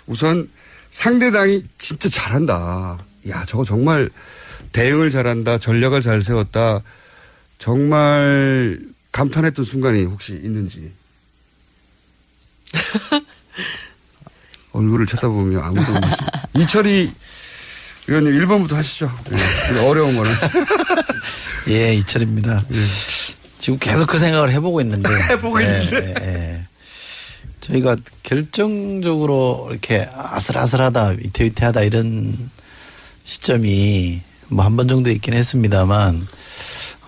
우선 상대당이 진짜 잘한다. 야, 저거 정말 대응을 잘한다. 전략을 잘 세웠다. 정말 감탄했던 순간이 혹시 있는지. 얼굴을 쳐다보면 아무도 없는 이철이 의원님 1번부터 하시죠. 네. 어려운 거는. 예, 이철입니다. 예. 지금 계속 그 생각을 해보고 있는데. 예. 저희가 결정적으로 이렇게 아슬아슬하다, 위태위태하다 이런 시점이 뭐 한 번 정도 있긴 했습니다만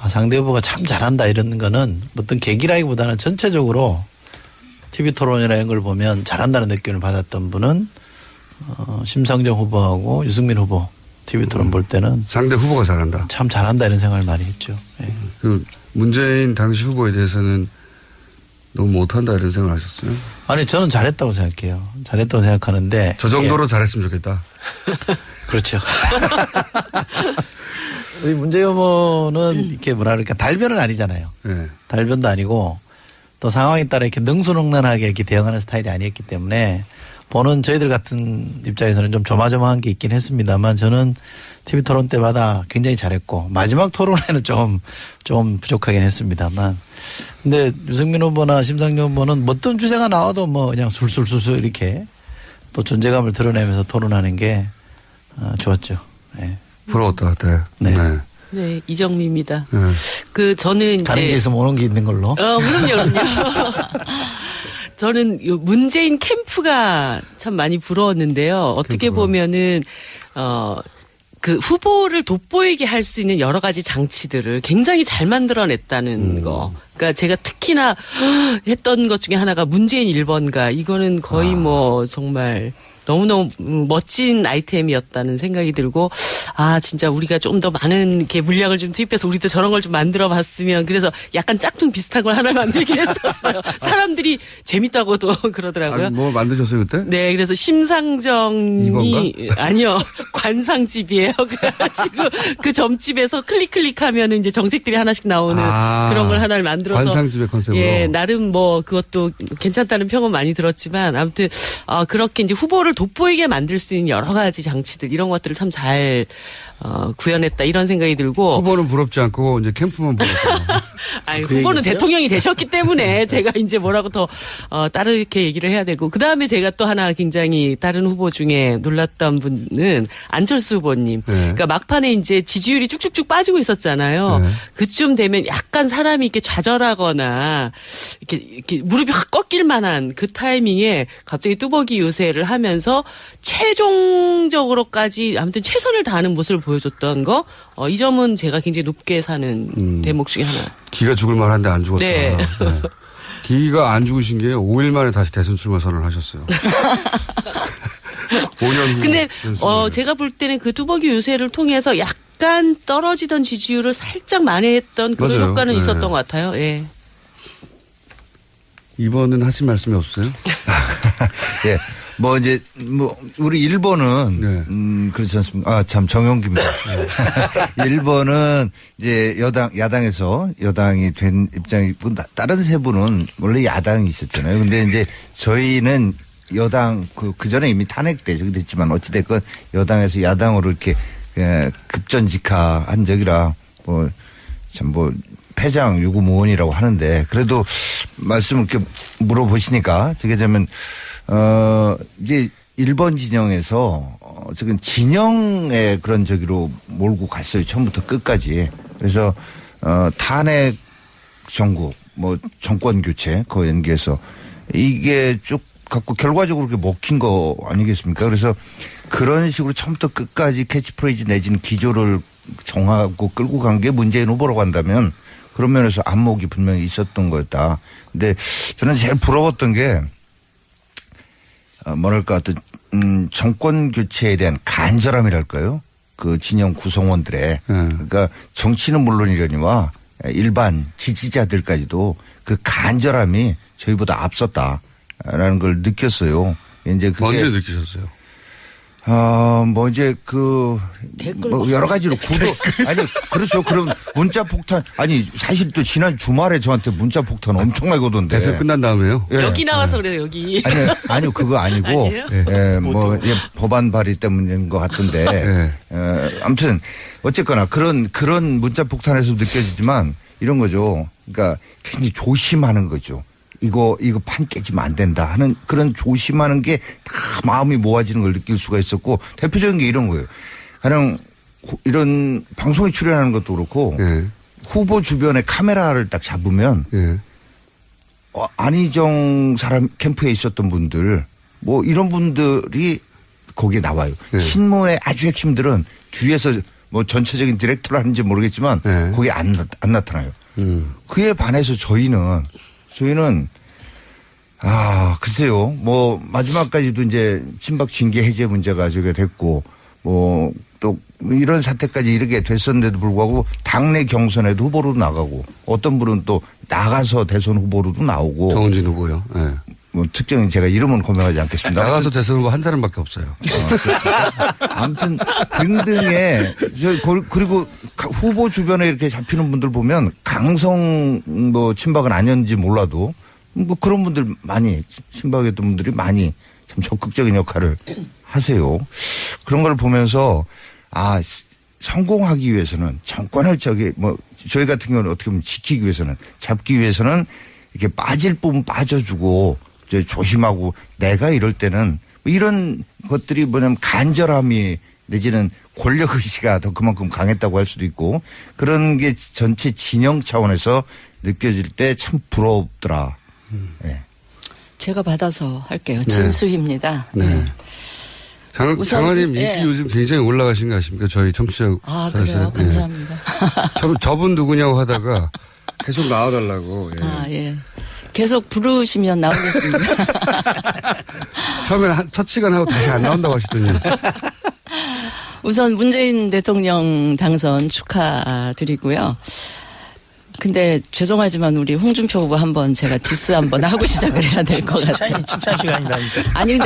상대 후보가 참 잘한다 이런 거는 어떤 계기라기보다는 전체적으로 TV 토론이나 이런 걸 보면 잘한다는 느낌을 받았던 분은 심상정 후보하고 유승민 후보 TV 토론 볼 때는 상대 후보가 잘한다. 참 잘한다 이런 생각을 많이 했죠. 네. 그 문재인 당시 후보에 대해서는 너무 못한다 이런 생각을 하셨어요? 아니 저는 잘했다고 생각해요. 잘했다고 생각하는데 저 정도로 잘했으면 좋겠다. 그렇죠. 우리 문재인 후보는 이렇게 뭐랄까 달변은 아니잖아요. 네. 달변도 아니고 또 상황에 따라 이렇게 능수능란하게 이렇게 대응하는 스타일이 아니었기 때문에 보는 저희들 같은 입장에서는 좀 조마조마한 게 있긴 했습니다만 저는 TV 토론 때마다 굉장히 잘했고 마지막 토론에는 좀 부족하긴 했습니다만 근데 유승민 후보나 심상정 후보는 어떤 주제가 나와도 뭐 그냥 술술술술 이렇게 또 존재감을 드러내면서 토론하는 게 좋았죠. 네. 부러웠다 같아요. 네. 네. 네, 이정미입니다. 네. 저는 이제. 가는 게 있으면 오는 게 있는 걸로. 그럼요. 저는 문재인 캠프가 참 많이 부러웠는데요. 어떻게 보면은, 그 후보를 돋보이게 할 수 있는 여러 가지 장치들을 굉장히 잘 만들어냈다는 거. 그러니까 제가 특히나 했던 것 중에 하나가 문재인 1번가. 이거는 거의 뭐 정말 너무너무 멋진 아이템이었다는 생각이 들고 진짜 우리가 좀 더 많은 이렇게 물량을 좀 투입해서 우리도 저런 걸 좀 만들어 봤으면 그래서 약간 짝퉁 비슷한 걸 하나 만들긴 했었어요. 사람들이 재밌다고도 그러더라고요. 뭐 만드셨어요 그때? 네, 그래서 심상정이 2번가? 아니요 관상집이에요. 그래가지고 그 점집에서 클릭하면 이제 정책들이 하나씩 나오는 그런 걸 하나를 만들어서 관상집의 컨셉으로. 예, 나름 뭐 그것도 괜찮다는 평은 많이 들었지만 아무튼 그렇게 이제 후보를 돋보이게 만들 수 있는 여러 가지 장치들 이런 것들을 참 잘 구현했다 이런 생각이 들고 후보는 부럽지 않고 이제 캠프만 부럽고. 아니, 후보는 대통령이 되셨기 때문에 제가 이제 뭐라고 더 다르게 얘기를 해야 되고 그다음에 제가 또 하나 굉장히 다른 후보 중에 놀랐던 분은 안철수 후보님. 네. 그러니까 막판에 이제 지지율이 쭉쭉쭉 빠지고 있었잖아요. 네. 그쯤 되면 약간 사람이 이렇게 좌절하거나 이렇게 무릎이 확 꺾일 만한 그 타이밍에 갑자기 뚜벅이 유세를 하면서 최종적으로까지 아무튼 최선을 다하는 모습을 보여줬던 거, 이 점은 제가 굉장히 높게 사는 대목 중에 하나. 기가 죽을 만한데 안 죽었다. 네. 네. 기가 안 죽으신 게 5일 만에 다시 대선 출마 선언을 하셨어요. 5년 후. 근데 제가 볼 때는 그 뚜벅이 유세를 통해서 약간 떨어지던 지지율을 살짝 만회했던 그런 맞아요. 효과는 네. 있었던 것 같아요. 예. 이번은 하신 말씀이 없어요? 예. 뭐 이제 뭐 우리 1번은 네. 그렇지 않습니까? 참 정용기입니다. 1번은 이제 야당에서 여당이 된 입장이고 다른 세 분은 원래 야당이 있었잖아요. 근데 이제 저희는 여당 그 전에 이미 탄핵됐지만 어찌됐건 여당에서 야당으로 이렇게 급전직하한 적이라 뭐 패장 유구무원이라고 하는데 그래도 말씀을 이렇게 물어보시니까 저게 되면 이제 1번 진영에서 지금 진영의 그런 저기로 몰고 갔어요. 처음부터 끝까지. 그래서 탄핵 정국 뭐 정권 교체 그거 연기해서 이게 쭉 갖고 결과적으로 그렇게 먹힌 거 아니겠습니까? 그래서 그런 식으로 처음부터 끝까지 캐치프레이즈 내지는 기조를 정하고 끌고 간 게 문재인 후보라고 한다면 그런 면에서 안목이 분명히 있었던 거였다. 근데 저는 제일 부러웠던 게 뭐랄까 어떤 정권 교체에 대한 간절함이랄까요? 그 진영 구성원들의 그러니까 정치는 물론이려니와 일반 지지자들까지도 그 간절함이 저희보다 앞섰다라는 걸 느꼈어요. 이제 그게 언제 느끼셨어요? 뭐 이제 뭐 여러 가지로 아니 그렇죠. 그럼 문자 폭탄 사실 또 지난 주말에 저한테 문자 폭탄 엄청나게 오던데. 대선 끝난 다음에요? 예. 여기 나와서 그래요 여기. 아니요 그거 아니고 뭐 법안 발의 때문인 것 같던데. 아무튼 어쨌거나 그런 문자 폭탄에서 느껴지지만 이런 거죠. 그러니까 굉장히 조심하는 거죠. 이거 판 깨지면 안 된다 하는 그런 조심하는 게 다 마음이 모아지는 걸 느낄 수가 있었고 대표적인 게 이런 거예요. 가령 이런 방송에 출연하는 것도 그렇고 후보 주변에 카메라를 딱 잡으면 안희정 사람 캠프에 있었던 분들 뭐 이런 분들이 거기에 나와요. 친모의 아주 핵심들은 뒤에서 뭐 전체적인 디렉터를 하는지 모르겠지만 거기에 안 나타나요. 그에 반해서 저희는 글쎄요. 뭐 마지막까지도 이제 친박 징계 해제 문제가 저게 됐고 뭐 또 이런 사태까지 이르게 됐었는데도 불구하고 당내 경선에도 후보로 나가고 어떤 분은 또 나가서 대선 후보로도 나오고. 정은진 후보요. 네. 뭐 특정인 제가 이름은 고명하지 않겠습니다. 나가서 대선 후보 한 사람밖에 없어요. 아무튼 등등의 그리고 후보 주변에 이렇게 잡히는 분들 보면 강성 뭐 친박은 아니었는지 몰라도 뭐 그런 분들 많이 친박이었던 분들이 많이 참 적극적인 역할을 하세요. 그런 걸 보면서 성공하기 위해서는 정권을 저희 같은 경우는 어떻게 보면 지키기 위해서는 잡기 위해서는 이렇게 빠질 부분 빠져주고 이제 조심하고 내가 이럴 때는 뭐 이런 것들이 뭐냐면 간절함이 내지는 권력의식이 더 그만큼 강했다고 할 수도 있고 그런 게 전체 진영 차원에서 느껴질 때 참 부럽더라. 네. 제가 받아서 할게요. 진수희입니다. 네. 장관님 인기 요즘 굉장히 올라가신 거 아십니까? 저희 청취자. 그래요? 감사합니다. 저분 누구냐고 하다가 계속 나와달라고. 예. 계속 부르시면 나오겠습니다. 처음에는 첫 시간 하고 다시 안 나온다고 하시더니. 우선 문재인 대통령 당선 축하드리고요. 근데 죄송하지만 우리 홍준표 후보 한번 제가 디스 한번 하고 시작을 해야 될 것 같아요. 칭찬 시간이라니까. 아니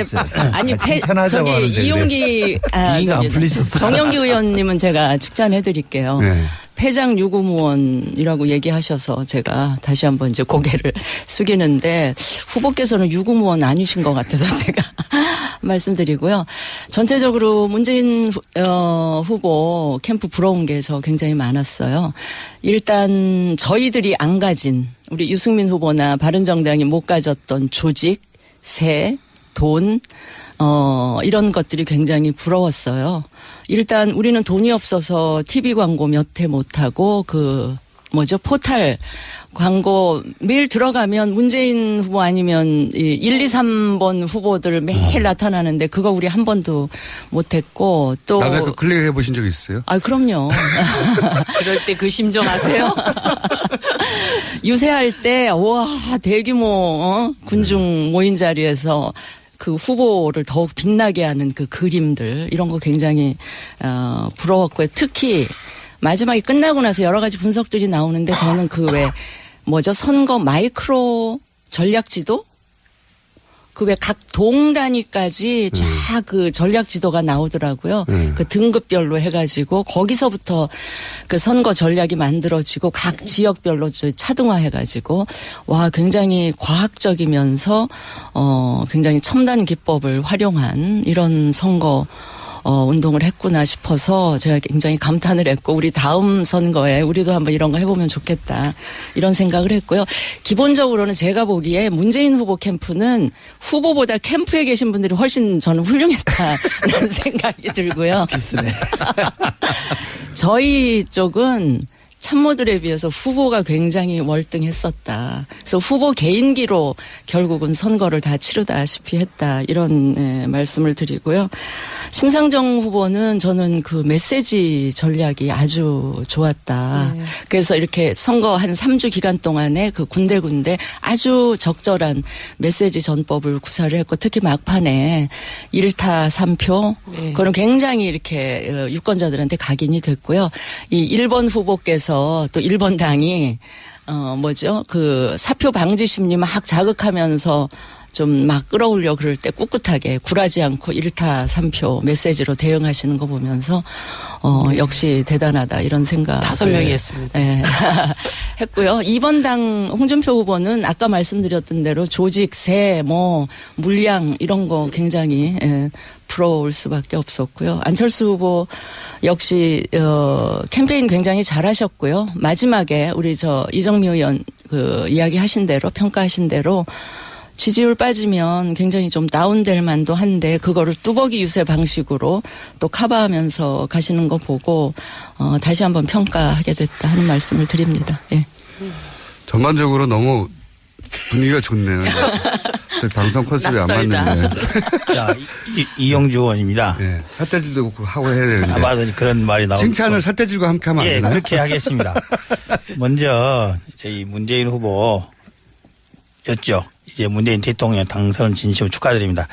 근데 저기 이용기 정영기 의원님은 제가 칭찬해드릴게요. 네. 패장 유구무원이라고 얘기하셔서 제가 다시 한번 이제 고개를 숙이는데 후보께서는 유구무원 아니신 것 같아서 제가 말씀드리고요. 전체적으로 문재인 후보 캠프 부러운 게 저 굉장히 많았어요. 일단 저희들이 안 가진 우리 유승민 후보나 바른정당이 못 가졌던 조직, 새, 돈 이런 것들이 굉장히 부러웠어요. 일단 우리는 돈이 없어서 TV 광고 몇 회 못하고 포탈 광고 매일 들어가면 문재인 후보 아니면 1, 2, 3번 후보들 매일 나타나는데 그거 우리 한 번도 못했고 또. 남의 거 클릭해 보신 적 있어요? 그럼요. 그럴 때 그 심정 아세요? 유세할 때 대규모 군중 모인 자리에서 그 후보를 더욱 빛나게 하는 그 그림들 이런 거 굉장히 부러웠고요. 특히 마지막에 끝나고 나서 여러 가지 분석들이 나오는데 저는 선거 마이크로 전략지도? 각 동 단위까지 쫙 그 전략지도가 나오더라고요. 그 등급별로 해가지고 거기서부터 그 선거 전략이 만들어지고 각 지역별로 차등화해가지고 굉장히 과학적이면서 굉장히 첨단 기법을 활용한 이런 선거 운동을 했구나 싶어서 제가 굉장히 감탄을 했고 우리 다음 선거에 우리도 한번 이런 거 해보면 좋겠다 이런 생각을 했고요. 기본적으로는 제가 보기에 문재인 후보 캠프는 후보보다 캠프에 계신 분들이 훨씬 저는 훌륭했다는 생각이 들고요. 비슷해. 저희 쪽은 참모들에 비해서 후보가 굉장히 월등했었다. 그래서 후보 개인기로 결국은 선거를 다 치르다시피 했다. 이런 말씀을 드리고요. 심상정 후보는 저는 그 메시지 전략이 아주 좋았다. 네. 그래서 이렇게 선거 한 3주 기간 동안에 그 군데군데 아주 적절한 메시지 전법을 구사를 했고 특히 막판에 1타 3표 네. 그건 굉장히 이렇게 유권자들한테 각인이 됐고요. 이 1번 후보께서 또 1번 당이 사표 방지 심리 막 자극하면서 좀 막 끌어올려 그럴 때 꿋꿋하게 굴하지 않고 1타 3표 메시지로 대응하시는 거 보면서 역시 대단하다 이런 생각. 5명이 했습니다. 네. 했고요. 2번 당 홍준표 후보는 아까 말씀드렸던 대로 조직세, 물량 이런 거 굉장히 부러울 수밖에 없었고요. 안철수 후보 역시 캠페인 굉장히 잘하셨고요. 마지막에 우리 이정미 의원 이야기하신 대로 평가하신 대로 지지율 빠지면 굉장히 좀 다운될 만도 한데 그거를 뚜벅이 유세 방식으로 또 커버하면서 가시는 거 보고 다시 한번 평가하게 됐다 하는 말씀을 드립니다. 예. 전반적으로 너무 분위기가 좋네요. 저희 방송 컨셉이 안 맞는데. 자, 이용주 의원입니다. 네, 삿대질도 하고 해야 되는데. 맞아, 그런 말이 나오고. 칭찬을 삿대질과 함께 하면 안 예, 되나요? 그렇게 하겠습니다. 먼저 저희 문재인 후보였죠. 이제 문재인 대통령 당선 진심으로 축하드립니다.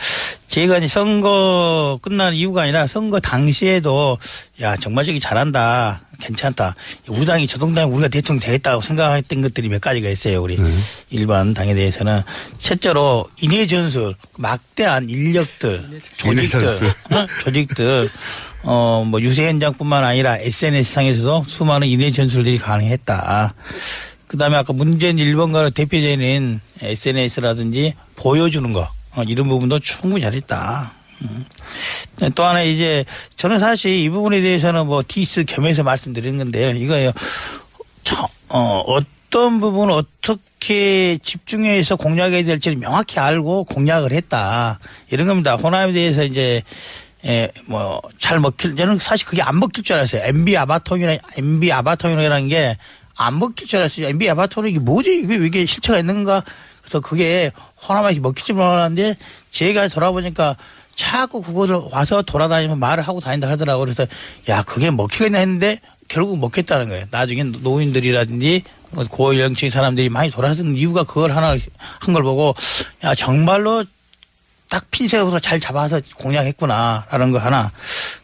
제가 이제 선거 끝난 이유가 아니라 선거 당시에도 정말 저기 잘한다. 괜찮다. 우리 당이 저동당이 우리가 대통령이 되겠다고 생각했던 것들이 몇 가지가 있어요. 우리 일반 당에 대해서는. 첫째로 인해 전술, 막대한 인력들, 조직들, 유세 현장뿐만 아니라 SNS상에서도 수많은 인해 전술들이 가능했다. 그다음에 아까 문재인 1번가로 대표적인 SNS라든지 보여주는 거 이런 부분도 충분히 잘했다. 또 하나 이제 저는 사실 이 부분에 대해서는 디스 겸해서 말씀드리는 건데요. 이거요. 어떤 부분을 어떻게 집중해서 공략해야 될지를 명확히 알고 공략을 했다. 이런 겁니다. 호남에 대해서 이제 잘 먹힐 저는 사실 그게 안 먹힐 줄 알았어요. MB 아바토이라는 게 안 먹힐 줄 알았어요. MB 아바토이게 뭐지? 이게 실체가 있는가? 그래서 그게 호남에서 먹힐 줄 알았는데 제가 돌아보니까 자꾸 그거를 와서 돌아다니면 말을 하고 다닌다 하더라고요. 그래서 그게 먹히겠냐 했는데 결국 먹혔다는 거예요. 나중에 노인들이라든지 고연령층 사람들이 많이 돌아서는 이유가 그걸 하나 한 걸 보고 정말로 딱 핀셋으로 잘 잡아서 공략했구나라는 거 하나.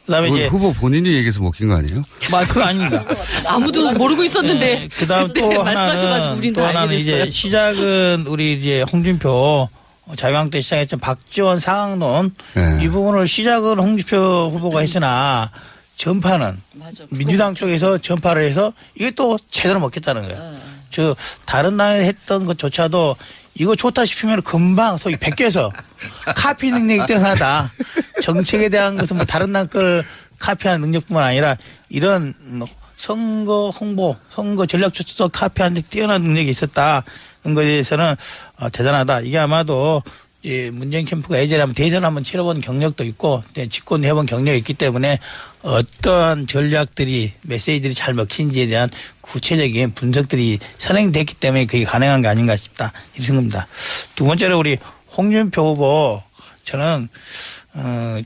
그다음에 이제 후보 본인이 얘기해서 먹힌 거 아니에요? 그거 아닙니다. 아무도 모르고 있었는데. 네, 그다음 또 하나는 이제 시작은 우리 이제 홍준표 자유한국당 때 시작했던 박지원 상황론 이 부분을 시작은 홍준표 후보가 했으나 전파는 민주당 쪽에서 전파를 해서 이게 또 제대로 먹겠다는 거예요. 다른 당에 했던 것조차도 이거 좋다 싶으면 금방 소위 베껴서 카피 능력이 뛰어나다. 정책에 대한 것은 다른 당 걸 카피하는 능력뿐만 아니라 이런 선거 홍보, 선거 전략조차 카피하는 데 뛰어난 능력이 있었다. 그런 것에 대해서는 대단하다. 이게 아마도 문재인 캠프가 예전에 한번 대선 한번 치러본 경력도 있고 집권해본 경력이 있기 때문에 어떤 전략들이 메시지들이 잘 먹힌지에 대한 구체적인 분석들이 선행됐기 때문에 그게 가능한 게 아닌가 싶다. 이런 생각입니다. 두 번째로 우리 홍준표 후보 저는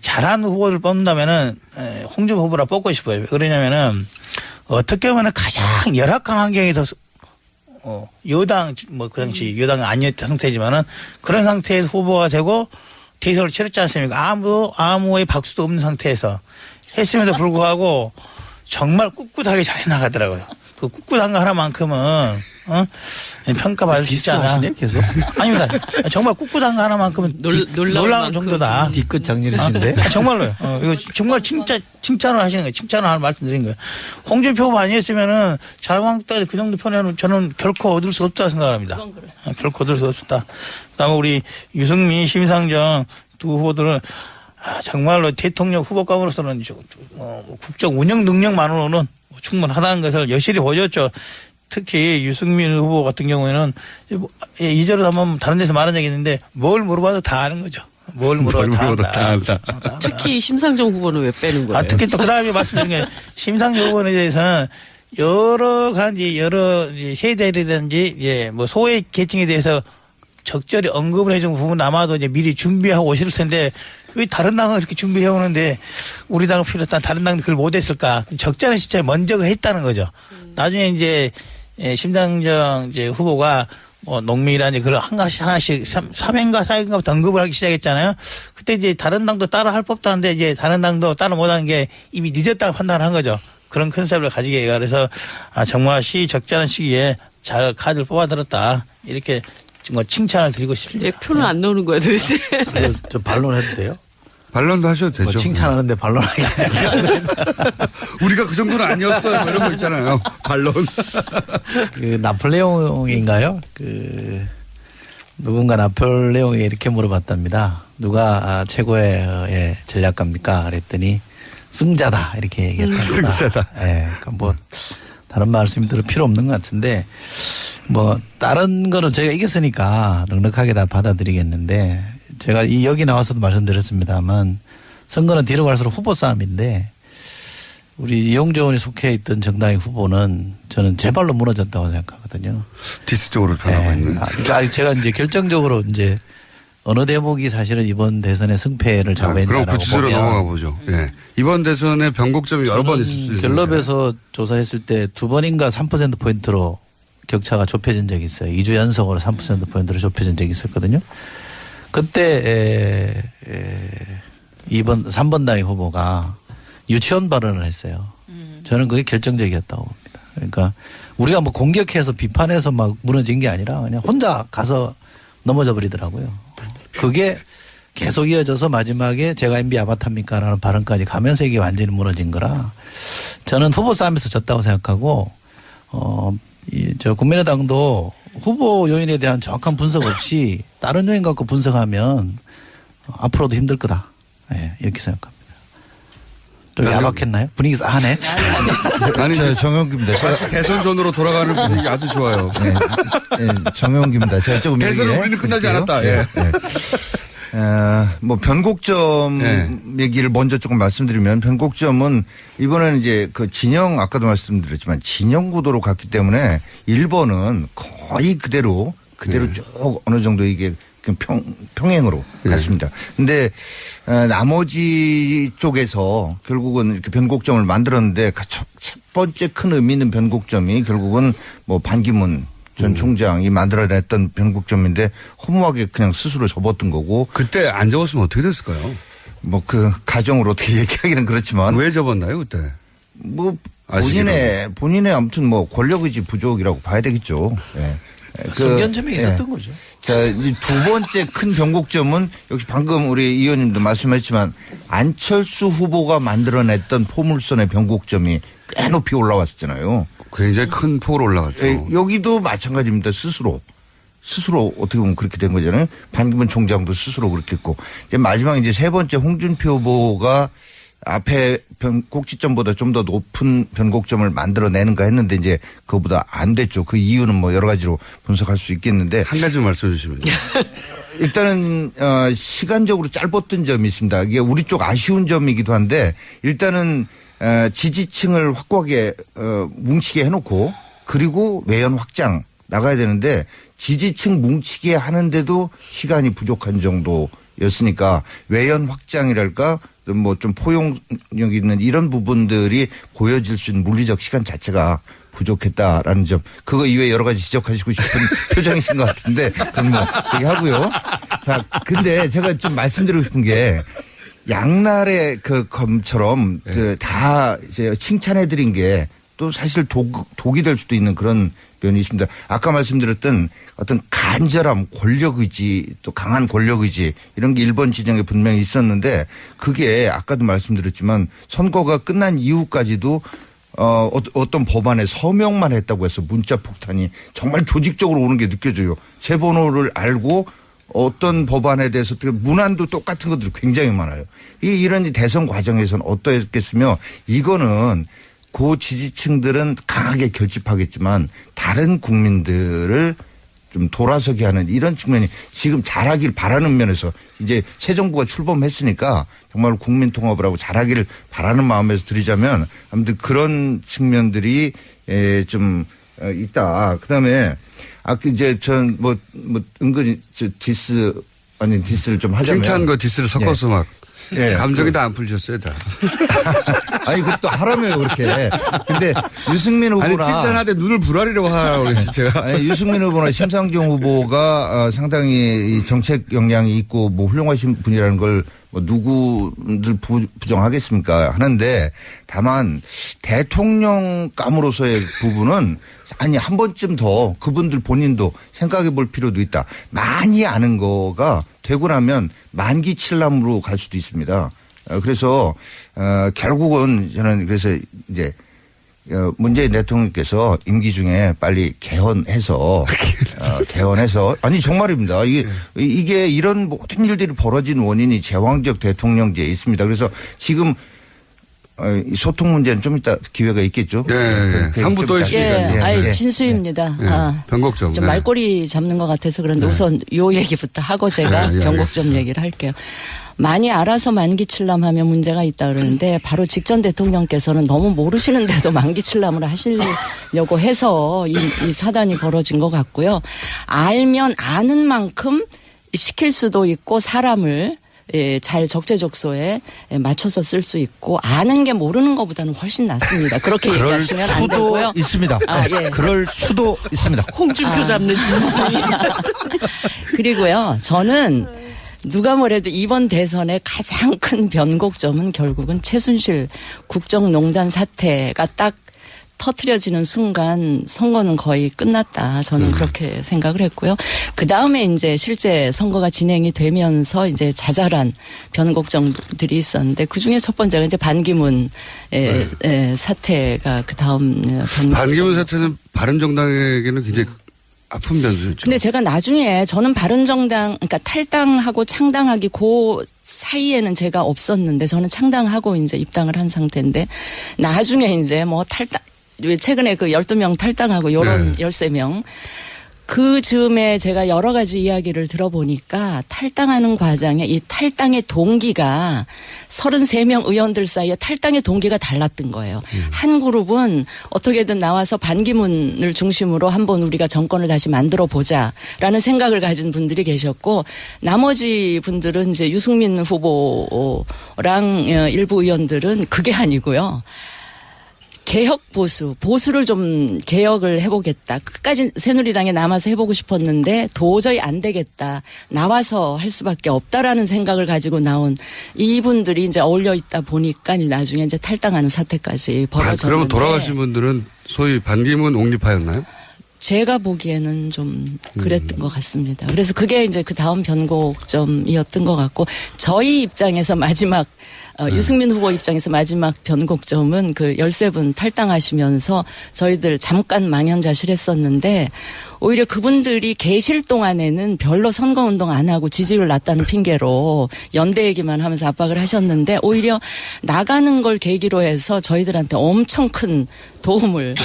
잘한 후보를 뽑는다면은 홍준표 후보라 뽑고 싶어요. 왜 그러냐면은 어떻게 보면 가장 열악한 환경에서 여당 그 당시 여당은 아니었던 상태지만은 그런 상태에서 후보가 되고 대선을 치렀지 않습니까? 아무의 박수도 없는 상태에서 했음에도 불구하고 정말 꿋꿋하게 잘 나가더라고요. 그 꿋꿋한 거 하나만큼은 평가받을 수 있지 않아. 계속? 아닙니다. 정말 꿋꿋한 거 하나만큼은 놀라운 정도다. 뒤끝 장렬이신데? 정말로요. 이거 정말 칭찬을 하시는 거예요. 칭찬을 하나 말씀드린 거예요. 홍준표 후보 아니었으면은 자유한국당의 그 정도 편에는 저는 결코 얻을 수 없다고 생각합니다. 결코 얻을 수 없다. 그다음에 우리 유승민, 심상정 두 후보들은 정말로 대통령 후보감으로서는 국정 운영 능력만으로는 충분하다는 것을 여실히 보여줬죠. 특히 유승민 후보 같은 경우에는 이전에 한번 다른 데서 말한 적이 있는데 뭘 물어봐도 다 아는 거죠. 뭘 물어봐도 다 안다. 특히 심상정 후보는 왜 빼는 거예요? 특히 또 그다음에 말씀드린 게 심상정 후보에 대해서는 여러 세대라든지 소외 계층에 대해서 적절히 언급을 해준 부분 아마도 이제 미리 준비하고 오실 텐데 왜 다른 당은 이렇게 준비해 오는데 우리 당을 필요했던 다른 당은 그걸 못했을까? 적절한 시점에 먼저 했다는 거죠. 나중에 이제 심상정 후보가 농민이라든지 그걸 하나씩 3회인가 4회인가 언급을 하기 시작했잖아요. 그때 이제 다른 당도 따라 할 법도 한데 이제 다른 당도 따라 못한 게 이미 늦었다고 판단을 한 거죠. 그런 컨셉을 가지게 해요. 그래서 정말 적절한 시기에 잘 카드를 뽑아들었다. 이렇게 정말 칭찬을 드리고 싶습니다. 왜 표는 안 나오는 거야 도대체? 저 반론해도 돼요? 반론도 하셔도 되죠. 뭐 칭찬하는데 반론하기 우리가 그 정도는 아니었어요. 뭐 이런 거 있잖아요. 반론. 그 나폴레옹인가요? 누군가 나폴레옹이 이렇게 물어봤답니다. 누가 최고의 전략가입니까? 그랬더니 승자다 이렇게 얘기했답니다. 승자다. 예, 그러니까 뭐 다른 말씀이 들을 필요 없는 것 같은데 뭐 다른 거는 저희가 이겼으니까 넉넉하게 다 받아들이겠는데 제가 여기 나와서도 말씀드렸습니다만 선거는 뒤로 갈수록 후보 싸움인데 우리 이용조 의원이 속해 있던 정당의 후보는 저는 제발로 무너졌다고 생각하거든요. 디스 쪽으로 변하고 있는. 그러니까 제가 이제 결정적으로 이제 어느 대목이 사실은 이번 대선의 승패를 좌우했냐라고 그럼 그 주제로 보면 넘어가 보죠. 예. 이번 대선에 변곡점이 여러 번 있을 수 있어요. 갤럽에서 조사했을 때 2번인가 3%포인트로 격차가 좁혀진 적이 있어요. 2주 연속으로 3%포인트로 좁혀진 적이 있었거든요. 그때 3번 당의 후보가 유치원 발언을 했어요. 저는 그게 결정적이었다고 봅니다. 그러니까 우리가 뭐 공격해서 비판해서 막 무너진 게 아니라 그냥 혼자 가서 넘어져 버리더라고요. 그게 계속 이어져서 마지막에 제가 MB 아바타입니까? 라는 발언까지 가면서 이게 완전히 무너진 거라 저는 후보 싸움에서 졌다고 생각하고 저 국민의당도 후보 요인에 대한 정확한 분석 없이 다른 요인 갖고 분석하면 앞으로도 힘들 거다. 네, 이렇게 생각합니다. 좀 야박했나요? 분위기 싸하네. 아니, 정영기입니다. 다시 대선전으로 돌아가는 분위기 아주 좋아요. 네, 네, 정영기입니다. 제가 조금 대선은 우리는 끝나지 않았다. 예. 네. 뭐 변곡점 얘기를 먼저 조금 말씀드리면 변곡점은 이번에는 이제 그 진영 아까도 말씀드렸지만 진영 구도로 갔기 때문에 1번은 거의 그대로 쭉 어느 정도 이게 평행으로 갔습니다. 근데 나머지 쪽에서 결국은 이렇게 변곡점을 만들었는데 첫 번째 큰 의미 있는 변곡점이 결국은 뭐 반기문 전 총장이 만들어냈던 변곡점인데 허무하게 그냥 스스로 접었던 거고. 그때 안 접었으면 어떻게 됐을까요? 뭐 그 가정을 어떻게 얘기하기는 그렇지만. 왜 접었나요 그때? 뭐 본인의 아무튼 뭐 권력의지 부족이라고 봐야 되겠죠. 네. 성견점이 있었던 거죠. 자, 이제 두 번째 큰 변곡점은 역시 방금 우리 이 의원님도 말씀하셨지만 안철수 후보가 만들어냈던 포물선의 변곡점이 꽤 높이 올라왔었잖아요. 굉장히 큰 폭으로 올라갔죠. 여기도 마찬가지입니다. 스스로 어떻게 보면 그렇게 된 거잖아요. 반기문 총장도 스스로 그렇게 했고 이제 마지막 이제 세 번째 홍준표 후보가 앞에 꼭지점보다 좀 더 높은 변곡점을 만들어내는가 했는데 이제 그거보다 안 됐죠. 그 이유는 뭐 여러 가지로 분석할 수 있겠는데 한 가지만 말씀해 주시면요. 일단은 시간적으로 짧았던 점이 있습니다. 이게 우리 쪽 아쉬운 점이기도 한데 일단은 지지층을 확고하게 뭉치게 해놓고 그리고 외연 확장 나가야 되는데 지지층 뭉치게 하는데도 시간이 부족한 정도였으니까 외연 확장이랄까 뭐 좀 포용력 있는 이런 부분들이 보여질 수 있는 물리적 시간 자체가 부족했다라는 점. 그거 이외에 여러 가지 지적하시고 싶은 표정이신 것 같은데 그건 뭐 얘기하고요. 자, 근데 제가 좀 말씀드리고 싶은 게 양날의 그 검처럼 다 이제 칭찬해드린 게 또 사실 독이 될 수도 있는 그런 면이 있습니다. 아까 말씀드렸던 어떤 간절함, 권력의지 또 강한 권력의지 이런 게 1번 진영에 분명히 있었는데 그게 아까도 말씀드렸지만 선거가 끝난 이후까지도 어떤 법안에 서명만 했다고 해서 문자 폭탄이 정말 조직적으로 오는 게 느껴져요. 제 번호를 알고 어떤 법안에 대해서 문안도 똑같은 것들이 굉장히 많아요. 이런 대선 과정에서는 어떠했겠으며 이거는 그 지지층들은 강하게 결집하겠지만 다른 국민들을 좀 돌아서게 하는 이런 측면이 지금 잘하길 바라는 면에서 이제 새 정부가 출범했으니까 정말 국민 통합을 하고 잘하기를 바라는 마음에서 드리자면 아무튼 그런 측면들이 좀 있다. 그다음에 이제 전 뭐 은근히 디스를 좀 하자면 칭찬과 디스를 섞어서 막 감정이 다 안 풀리셨어요, 다. 아니, 그것도 하라며요, 그렇게. 근데 유승민 후보나. 아니, 칭찬하되 눈을 부라리려고 하라고 그랬지, 제가. 아니, 유승민 후보나 심상정 후보가 상당히 정책 역량이 있고 뭐 훌륭하신 분이라는 걸 뭐 누구들 부정하겠습니까 하는데 다만 대통령감으로서의 부분은 아니 한 번쯤 더 그분들 본인도 생각해 볼 필요도 있다. 많이 아는 거가 되고 나면 만기칠남으로 갈 수도 있습니다. 그래서 결국은 저는 그래서 이제 문재인 대통령께서 임기 중에 빨리 개헌해서 아니 정말입니다. 이게 이런 모든 일들이 벌어진 원인이 제왕적 대통령제에 있습니다. 그래서 지금 소통 문제는 좀 이따 기회가 있겠죠. 예. 3부 또 있으니까. 진수입니다. 변곡점. 좀 말꼬리 잡는 것 같아서 그런데 우선 요 얘기부터 하고 제가 변곡점 얘기를 할게요. 많이 알아서 만기칠남하면 문제가 있다 그러는데 바로 직전 대통령께서는 너무 모르시는데도 만기칠남을 하시려고 해서 이 사단이 벌어진 것 같고요. 알면 아는 만큼 시킬 수도 있고 사람을 잘 적재적소에 맞춰서 쓸 수 있고 아는 게 모르는 것보다는 훨씬 낫습니다. 그렇게 얘기하시면 안 되고요. 있습니다. 그럴 수도 있습니다. 홍준표 잡는 진수이. 그리고요. 저는 누가 뭐래도 이번 대선의 가장 큰 변곡점은 결국은 최순실 국정농단 사태가 딱 터트려지는 순간 선거는 거의 끝났다. 저는 그렇게 생각을 했고요. 그 다음에 이제 실제 선거가 진행이 되면서 이제 자잘한 변곡점들이 있었는데 그 중에 첫 번째가 이제 반기문 사태가 그 다음 변곡점. 반기문 사태는 바른정당에게는 굉장히 아픈 변수였죠. 근데 제가 나중에 저는 바른정당, 그러니까 탈당하고 창당하기 그 사이에는 제가 없었는데 저는 창당하고 이제 입당을 한 상태인데 나중에 이제 뭐 탈당, 최근에 그 12명 탈당하고 요런 13명. 그 즈음에 제가 여러 가지 이야기를 들어보니까 탈당하는 과정에 이 탈당의 동기가 33명 의원들 사이에 탈당의 동기가 달랐던 거예요. 한 그룹은 어떻게든 나와서 반기문을 중심으로 한번 우리가 정권을 다시 만들어 보자라는 생각을 가진 분들이 계셨고 나머지 분들은 이제 유승민 후보랑 일부 의원들은 그게 아니고요. 개혁 보수를 좀 개혁을 해보겠다. 끝까지 새누리당에 남아서 해보고 싶었는데 도저히 안 되겠다. 나와서 할 수밖에 없다라는 생각을 가지고 나온 이분들이 이제 어울려 있다 보니까 나중에 이제 탈당하는 사태까지 벌어졌는데. 그러면 돌아가신 분들은 소위 반기문 옹립파였나요? 제가 보기에는 좀 그랬던 것 같습니다. 그래서 그게 이제 그 다음 변곡점이었던 것 같고 저희 입장에서 마지막 유승민 후보 입장에서 마지막 변곡점은 그 13분 탈당하시면서 저희들 잠깐 망연자실했었는데 오히려 그분들이 계실 동안에는 별로 선거운동 안 하고 지지율 낮다는 핑계로 연대 얘기만 하면서 압박을 하셨는데 오히려 나가는 걸 계기로 해서 저희들한테 엄청 큰 도움을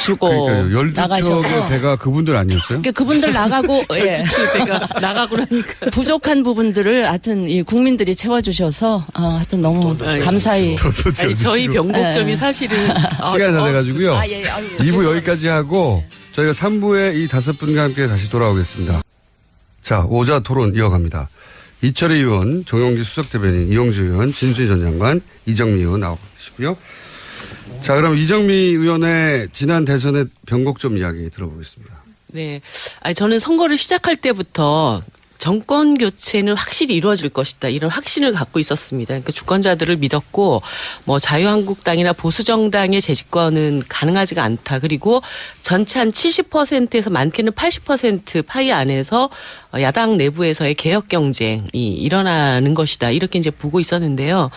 주고 나가셔서. 12척의 배가 그분들 아니었어요? 그러니까 그분들 나가고 배가 나가고 나니까 부족한 부분들을 하여튼 이 국민들이 채워주셔서 하여튼 너무 감사히. 아니, 저희 변곡점이 사실은 시간이 다 돼가지고요. 2부 여기까지 하고 저희가 3부에 이 5분과 함께 다시 돌아오겠습니다. 자, 오자 토론 이어갑니다. 이철희 의원, 정용기 수석대변인, 이용주 의원, 진수희 전 장관, 이정미 의원 나오고 계시고요. 자, 그럼 이정미 의원의 지난 대선의 변곡점 이야기 들어보겠습니다. 네. 아니, 저는 선거를 시작할 때부터 정권 교체는 확실히 이루어질 것이다. 이런 확신을 갖고 있었습니다. 그러니까 주권자들을 믿었고 뭐 자유한국당이나 보수정당의 재집권은 가능하지가 않다. 그리고 전체 한 70%에서 많게는 80% 파이 안에서 야당 내부에서의 개혁 경쟁이 일어나는 것이다. 이렇게 이제 보고 있었는데요.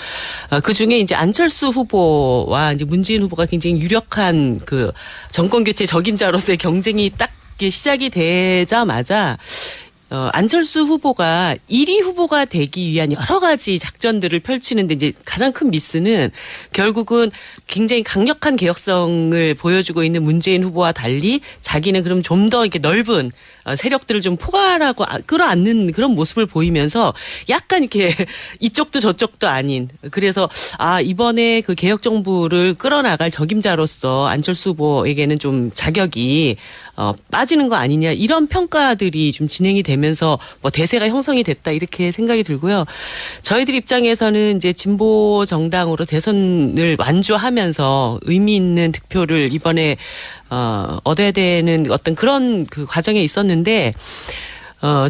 그 중에 이제 안철수 후보와 이제 문재인 후보가 굉장히 유력한 그 정권 교체 적임자로서의 경쟁이 딱 시작이 되자마자 안철수 후보가 1위 후보가 되기 위한 여러 가지 작전들을 펼치는데 이제 가장 큰 미스는 결국은 굉장히 강력한 개혁성을 보여주고 있는 문재인 후보와 달리 자기는 그럼 좀 더 이렇게 넓은 세력들을 좀 포괄하고 끌어안는 그런 모습을 보이면서 약간 이렇게 이쪽도 저쪽도 아닌 그래서 이번에 그 개혁 정부를 끌어나갈 적임자로서 안철수 후보에게는 좀 자격이 빠지는 거 아니냐 이런 평가들이 좀 진행이 되면서 뭐 대세가 형성이 됐다 이렇게 생각이 들고요. 저희들 입장에서는 이제 진보 정당으로 대선을 완주하면서 의미 있는 득표를 이번에 얻어야 되는 어떤 그런 그 과정에 있었는데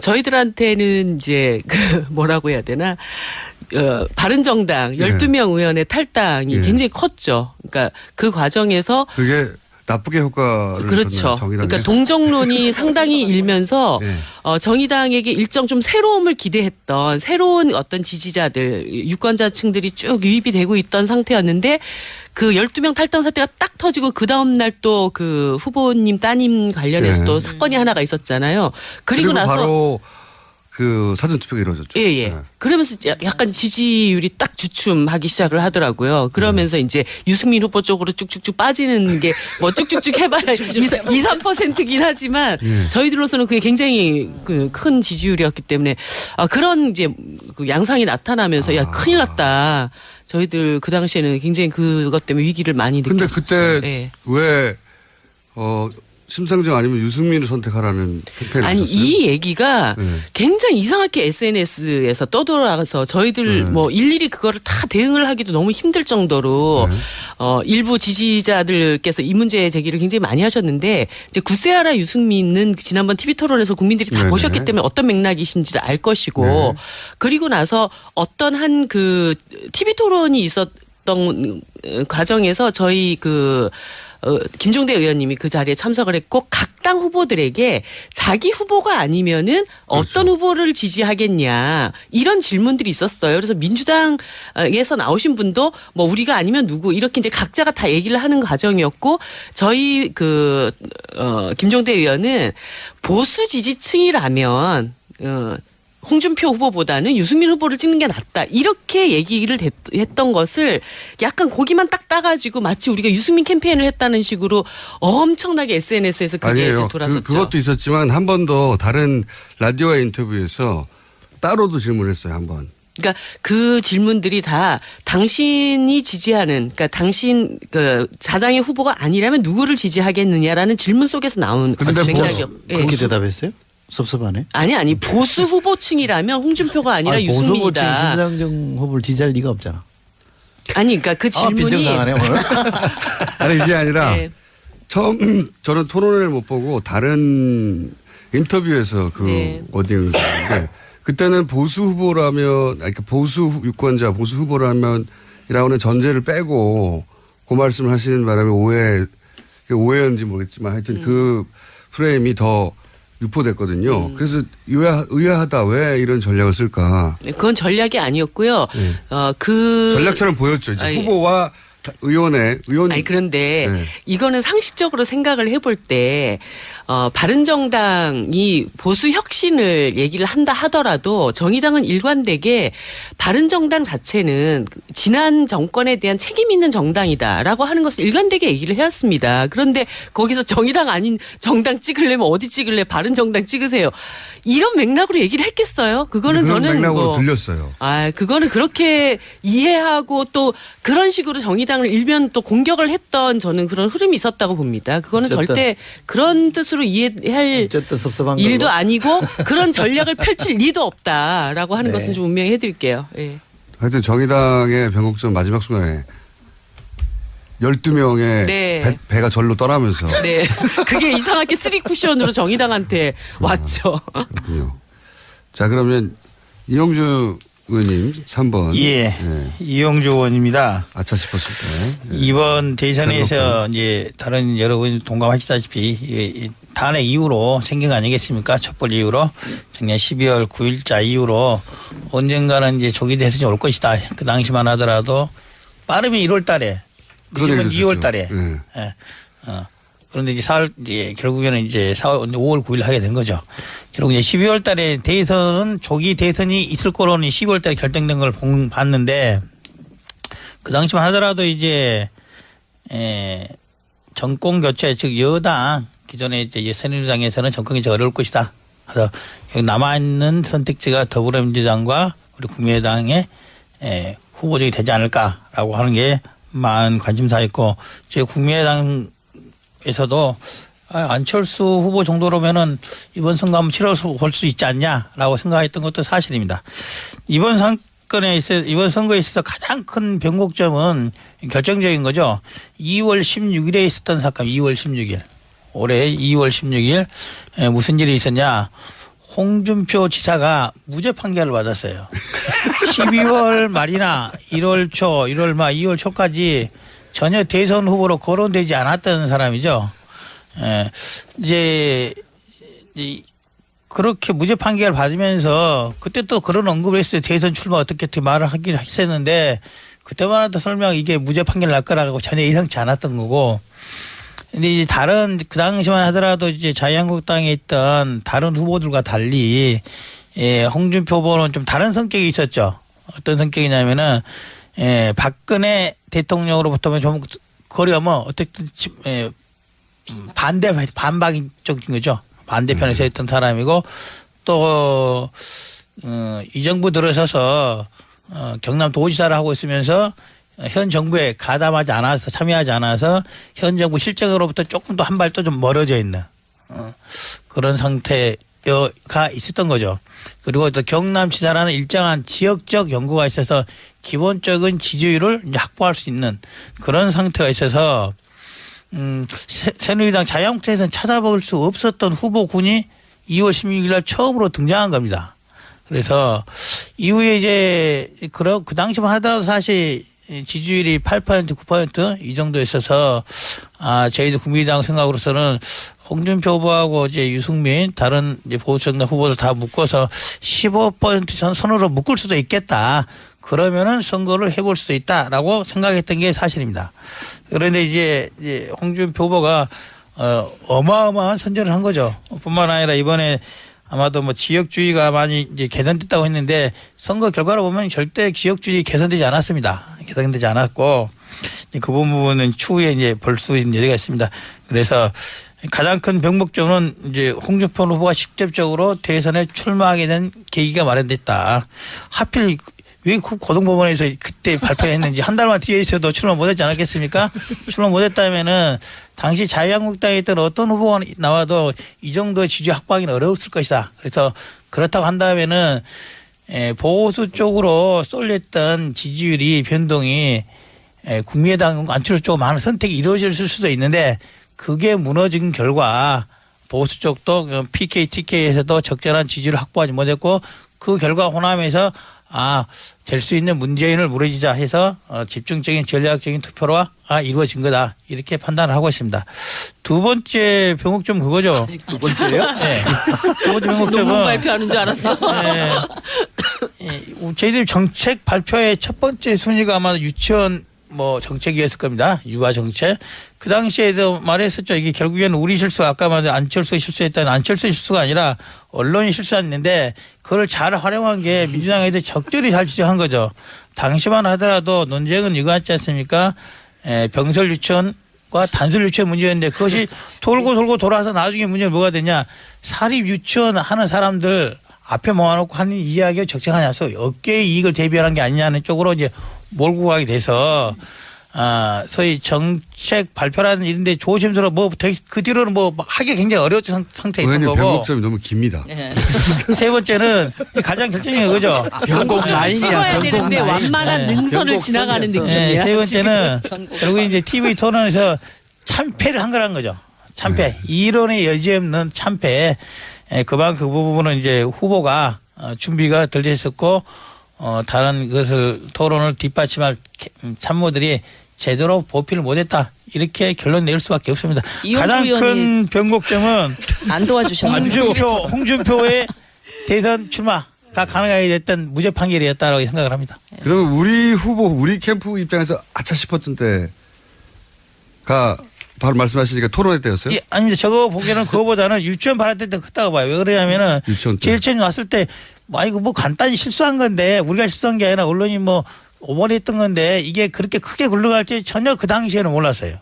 저희들한테는 이제 그 뭐라고 해야 되나 바른정당 12명 의원의 탈당이 굉장히 컸죠. 그러니까 그 과정에서 그게 나쁘게 효과를 그렇죠. 정의당에. 그러니까 동정론이 상당히 일면서 정의당에게 일정 좀 새로움을 기대했던 새로운 어떤 지지자들, 유권자층들이 쭉 유입이 되고 있던 상태였는데 그 12명 탈당 사태가 딱 터지고 그 다음날 또 그 후보님 따님 관련해서 또 사건이 하나가 있었잖아요. 그리고 나서 바로 그 사전투표가 이루어졌죠. 예. 그러면서 약간 지지율이 딱 주춤하기 시작을 하더라고요. 그러면서 이제 유승민 후보 쪽으로 쭉쭉쭉 빠지는 게 뭐 쭉쭉쭉 해봐야 2, 3%긴 하지만 저희들로서는 그게 굉장히 그 큰 지지율이었기 때문에 그런 이제 그 양상이 나타나면서 야 큰일 났다. 저희들 그 당시에는 굉장히 그것 때문에 위기를 많이 느꼈어요. 근데 그때 왜 심상정 아니면 유승민을 선택하라는 캠페인을 아니 하셨어요? 이 얘기가 굉장히 이상하게 SNS에서 떠돌아가서 저희들 뭐 일일이 그거를 다 대응을 하기도 너무 힘들 정도로 일부 지지자들께서 이 문제 제기를 굉장히 많이 하셨는데 이제 구세아라 유승민은 지난번 TV 토론에서 국민들이 다 보셨기 때문에 어떤 맥락이신지를 알 것이고 그리고 나서 어떤 한 그 TV 토론이 있었던 과정에서 저희 김종대 의원님이 그 자리에 참석을 했고 각 당 후보들에게 자기 후보가 아니면은 어떤 후보를 지지하겠냐 이런 질문들이 있었어요. 그래서 민주당에서 나오신 분도 뭐 우리가 아니면 누구 이렇게 이제 각자가 다 얘기를 하는 과정이었고 저희 김종대 의원은 보수 지지층이라면 홍준표 후보보다는 유승민 후보를 찍는 게 낫다. 이렇게 얘기를 했던 것을 약간 고기만 딱 따가지고 마치 우리가 유승민 캠페인을 했다는 식으로 엄청나게 SNS에서 그게 아니에요. 이제 돌았었죠. 그것도 있었지만 한 번 더 다른 라디오와 인터뷰에서 따로도 질문을 했어요. 한 번. 그러니까 그 질문들이 다 당신이 지지하는, 그러니까 당신 자당의 후보가 아니라면 누구를 지지하겠느냐라는 질문 속에서 나온 맥락이요. 그렇게 대답했어요? 섭섭하네. 아니 보수 후보층이라면 홍준표가 아니라 유승민이다. 보수 후보층 심상정 후보를 지지할 리가 없잖아. 아니 그러니까 그 질문이 빈정상하네 오늘. 아니 이게 아니라 처음 저는 토론회를 못 보고 다른 인터뷰에서 워딩을 했는데 그때는 보수 후보라면 그러니까 보수 유권자 보수 후보라면이라는 전제를 빼고 그 말씀을 하시는 바람에 오해였는지 모르겠지만 하여튼 그 프레임이 더 유포됐거든요. 그래서 의아하다. 왜 이런 전략을 쓸까? 그건 전략이 아니었고요. 전략처럼 보였죠. 이제 후보와 의원. 아니 그런데 이거는 상식적으로 생각을 해볼 때 바른정당이 보수 혁신을 얘기를 한다 하더라도 정의당은 일관되게 바른정당 자체는 지난 정권에 대한 책임 있는 정당이다라고 하는 것을 일관되게 얘기를 해왔습니다. 그런데 거기서 정의당 아닌 정당 찍으려면 어디 찍을래? 바른정당 찍으세요. 이런 맥락으로 얘기를 했겠어요? 그거는 저는 맥락으로 들렸어요. 그거는 그렇게 이해하고 또 그런 식으로 정의당을 일면 또 공격을 했던 저는 그런 흐름이 있었다고 봅니다. 그거는 절대 그런 뜻으로 이해할 일도 아니고 그런 전략을 펼칠 리도 없다라고 하는 것은 좀 분명히 해드릴게요. 예. 하여튼 정의당의 변곡점 마지막 순간에 12명의 배가 절로 떠나면서. 네. 그게 이상하게 3쿠션으로 정의당한테 왔죠. 그렇군요. 자, 그러면 이용주 의원님 3번. 예. 이용주 의원입니다. 아차 싶었을 때. 이번 대선에서 이제 다른 여러분이 동감하시다시피 탄핵 이후로 생긴 거 아니겠습니까? 촛불 이후로 작년 12월 9일자 이후로 언젠가는 이제 조기 대선이 올 것이다. 그 당시만 하더라도 빠르면 1월 달에 그러면 2월 달에. 그런데 이제 결국에는 이제 5월 9일 하게 된 거죠. 결국 이제 12월 달에 대선은 조기 대선이 있을 거로는 12월 달에 결정된 걸 봤는데 그 당시만 하더라도 이제 정권 교체 즉 여당 기존에 이제 새누리당에서는 정권이 어려울 것이다. 그래서 남아있는 선택지가 더불어민주당과 우리 국민의당의 후보적이 되지 않을까라고 하는 게 많은 관심사였고 저희 국민의당에서도 안철수 후보 정도로면은 이번 선거 한번 치러서 볼 수 있지 않냐라고 생각했던 것도 사실입니다. 이번 선거에 있어서 가장 큰 변곡점은 결정적인 거죠. 2월 16일에 있었던 사건, 2월 16일. 올해 2월 16일 무슨 일이 있었냐. 홍준표 지사가 무죄 판결을 받았어요. 12월 말이나 1월 초, 1월 말, 2월 초까지 전혀 대선 후보로 거론되지 않았던 사람이죠. 예, 이제 그렇게 무죄 판결을 받으면서 그때 또 그런 언급을 했어요. 대선 출마 어떻게 말을 하긴 했었는데 그때만 해도 설명 이게 무죄 판결 날 거라고 전혀 예상치 않았던 거고. 근데 이제 다른 그 당시만 하더라도 이제 자유한국당에 있던 다른 후보들과 달리 홍준표 후보는 좀 다른 성격이 있었죠. 어떤 성격이냐면은 박근혜 대통령으로부터 좀 거리가 뭐 어쨌든 반박인 쪽인 거죠. 반대편에 서 있던 사람이고 또 이 정부 들어서서 경남 도지사를 하고 있으면서 현 정부에 가담하지 않아서 참여하지 않아서 현 정부 실정으로부터 조금 더 한 발 또 좀 멀어져 있는 그런 상태가 있었던 거죠. 그리고 또 경남지사라는 일정한 지역적 연구가 있어서 기본적인 지지율을 이제 확보할 수 있는 그런 상태가 있어서 새누리당 자유한국당에서는 찾아볼 수 없었던 후보군이 2월 16일 날 처음으로 등장한 겁니다. 그래서 이후에 이제 그 당시만 하더라도 사실 지지율이 8%, 9% 이 정도 있어서 저희도 국민의당 생각으로서는 홍준표 후보하고 이제 유승민 다른 이제 보수정당 후보들 다 묶어서 15% 선으로 묶을 수도 있겠다. 그러면은 선거를 해볼 수도 있다라고 생각했던 게 사실입니다. 그런데 이제 홍준표 후보가 어마어마한 선전을 한 거죠. 뿐만 아니라 이번에 아마도 뭐 지역주의가 많이 이제 개선됐다고 했는데 선거 결과로 보면 절대 지역주의 개선되지 않았습니다. 개선되지 않았고 그 부분은 추후에 이제 볼 수 있는 여지가 있습니다. 그래서 가장 큰 병목점은 이제 홍준표 후보가 직접적으로 대선에 출마하게 된 계기가 마련됐다. 하필 왜 고등법원에서 그때 발표했는지 한 달만 뒤에 있어도 출마 못했지 않았겠습니까? 출마 못했다면은 당시 자유한국당에 있던 어떤 후보가 나와도 이 정도의 지지 확보하기는 어려웠을 것이다. 그래서 그렇다고 한다면은 보수 쪽으로 쏠렸던 지지율이 변동이 국민의당 안철수 쪽으로 많은 선택이 이루어졌을 수도 있는데 그게 무너진 결과 보수 쪽도 PK, TK에서도 적절한 지지를 확보하지 못했고 그 결과 호남에서 될 수 있는 문재인을 무너지자 해서 집중적인 전략적인 투표로 이루어진 거다. 이렇게 판단을 하고 있습니다. 두 번째 병목점 그거죠. 아직 두 번째요? 네. 두 번째 병목점은 논문 발표하는 줄 알았어. 저희들 정책 발표의 첫 번째 순위가 아마 유치원 정책이었을 겁니다. 육아 정책. 그 당시에도 말했었죠. 이게 결국에는 우리 실수, 아까 말한 안철수 실수했다는 안철수 실수가 아니라 언론이 실수했는데 그걸 잘 활용한 게 민주당에서 적절히 잘 지적한 거죠. 당시만 하더라도 논쟁은 이거였지 않습니까? 병설 유치원과 단설 유치원 문제였는데 그것이 돌고 돌아서 나중에 문제는 뭐가 되냐. 사립 유치원 하는 사람들 앞에 모아놓고 하는 이야기가 적정하냐서 업계의 이익을 대비하는 게 아니냐는 쪽으로 이제 몰고 가게 돼서 소위 정책 발표라는 이런데 조심스러워 그 뒤로는 하기 굉장히 어려웠던 상태에 있는 거고. 변곡점이 너무 깁니다. 네. 세 번째는 가장 결정적인 거죠. 변곡 라인이야. 찍어야 되는데 완만한 능선을 지나가는 느낌이야. 세 번째는 결국 이제 TV 토론에서 참패를 한 거라는 거죠. 참패. 이론의 여지 없는 참패. 그만큼 그 부분은 이제 후보가 준비가 덜 돼 있었고 다른 것을 토론을 뒷받침할 참모들이 제대로 보필을 못했다. 이렇게 결론 낼 수밖에 없습니다. 가장 큰 변곡점은 안 도와주셨는데 홍준표의 대선 출마가 가능하게 됐던 무죄 판결이었다고 생각을 합니다. 그러면 우리 후보, 우리 캠프 입장에서 아차 싶었던 때가 바로 말씀하시니까 토론회 때였어요? 예, 아니, 저거 보기에는 그거보다는 유치원 발언 때 컸다고 봐요. 왜 그러냐면은 제일 처음 왔을 때 이거 간단히 실수한 건데 우리가 실수한 게 아니라 언론이 오버했던 건데 이게 그렇게 크게 굴러갈지 전혀 그 당시에는 몰랐어요.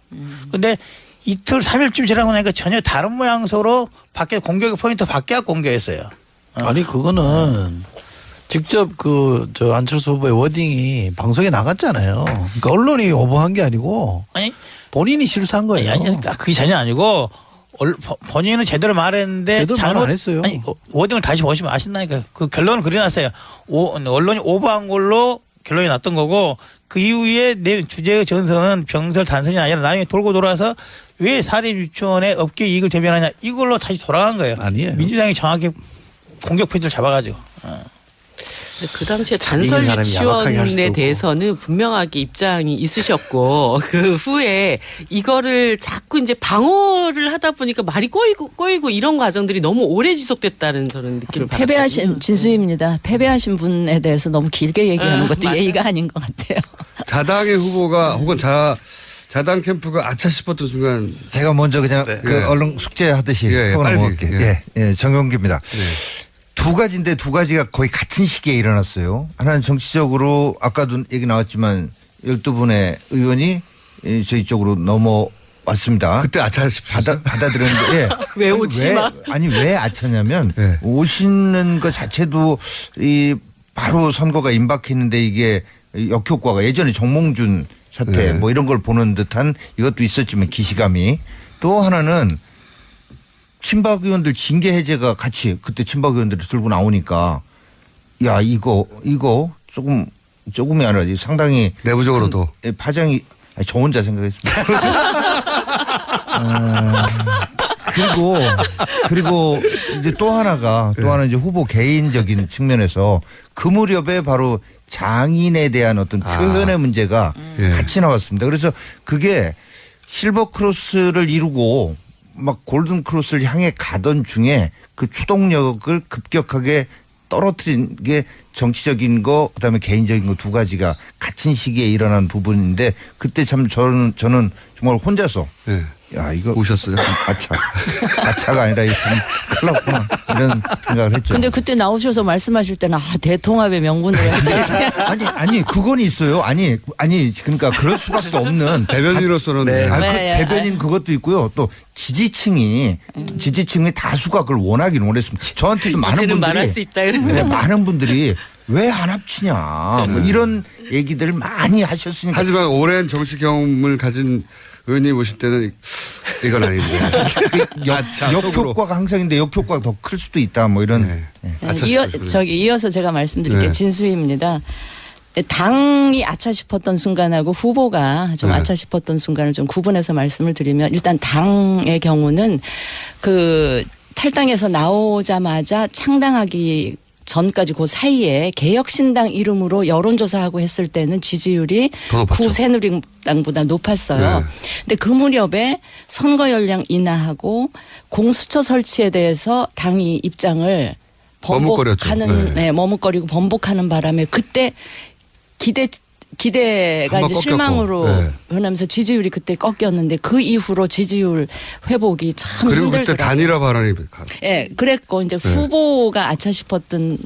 근데 이틀, 3일쯤 지나고 나니까 전혀 다른 모양새로 밖에 공격의 포인트 밖에 공격했어요. 아니, 그거는 직접 안철수 후보의 워딩이 방송에 나갔잖아요. 그러니까 언론이 오버한 게 아니고 본인이 실수한 거예요. 아니, 그게 전혀 아니고 본인은 제대로 말했는데 제대로 말 안 했어요. 아니, 워딩을 다시 보시면 아신다니까. 그 결론을 그려놨어요. 언론이 오버한 걸로 결론이 났던 거고 그 이후에 내 주제의 전선은 병설 단선이 아니라 나중에 돌고 돌아서 왜 사립 유치원의 업계 이익을 대변하냐 이걸로 다시 돌아간 거예요. 아니에요. 민주당이 정확히 공격 포인트를 잡아가지고. 그 당시에 단설 유치원에 대해서는 분명하게 입장이 있으셨고 그 후에 이거를 자꾸 이제 방어를 하다 보니까 말이 꼬이고 이런 과정들이 너무 오래 지속됐다는 저는 느낌을 받았거든요. 패배하신 진수입니다. 패배하신 분에 대해서 너무 길게 얘기하는 것도 맞아요. 예의가 아닌 것 같아요. 자당의 후보가 혹은 자당 캠프가 아차 싶었던 순간 제가 먼저 그냥 그 얼른 숙제하듯이 넘어갈게요. 정용기입니다. 두 가지인데 두 가지가 거의 같은 시기에 일어났어요. 하나는 정치적으로 아까도 얘기 나왔지만 12분의 의원이 저희 쪽으로 넘어왔습니다. 그때 아차 싶었어요. 받아들였는데 왜 오지 마? 왜 아차냐면 오시는 것 자체도 바로 선거가 임박했는데 이게 역효과가 예전에 정몽준 사태 뭐 이런 걸 보는 듯한 이것도 있었지만 기시감이 또 하나는 친박 의원들 징계 해제가 같이 그때 친박 의원들이 들고 나오니까 야 이거 조금이 아니라 상당히 내부적으로도 파장이 저 혼자 생각했습니다. 그리고 이제 또 하나 이제 후보 개인적인 측면에서 그 무렵에 바로 장인에 대한 어떤 표현의 문제가 같이 나왔습니다. 그래서 그게 실버 크로스를 이루고 막 골든 크로스를 향해 가던 중에 그 추동력을 급격하게 떨어뜨린 게 정치적인 거 그다음에 개인적인 거 두 가지가 같은 시기에 일어난 부분인데 그때 참 저는 정말 혼자서 야 이거 오셨어요? 아차가 아니라 참 큰일 났구나 이런 생각을 했죠. 근데 그때 나오셔서 말씀하실 때는 대통합의 명분을 아니 그건 있어요. 아니 그러니까 그럴 수밖에 없는 대변인으로서는 대변인 그것도 있고요. 또 지지층이 다수가 그걸 원하긴 원했습니다. 저한테도 많은 분들이 왜 안 합치냐 뭐 이런 얘기들을 많이 하셨으니까. 하지만 오랜 정치 경험을 가진 의원님 오실 때는 이건 아닌데. 역효과가 항상 있는데 역효과가 더 클 수도 있다 뭐 이런. 이어서 제가 말씀드릴게요. 진수희입니다. 당이 아차 싶었던 순간하고 후보가 좀 아차 싶었던 순간을 좀 구분해서 말씀을 드리면 일단 당의 경우는 그 탈당에서 나오자마자 창당하기 전까지 그 사이에 개혁신당 이름으로 여론조사하고 했을 때는 지지율이 구새누리당보다 높았어요. 근데 그 무렵에 선거 연령 인하하고 공수처 설치에 대해서 당이 입장을 머뭇거리고 번복하는 바람에 그때 기대가 이제 실망으로 변하면서 지지율이 그때 꺾였는데 그 이후로 지지율 회복이 참 그리고 힘들더라고요. 그때 단일화 발언이 그랬고 이제 후보가 아차 싶었던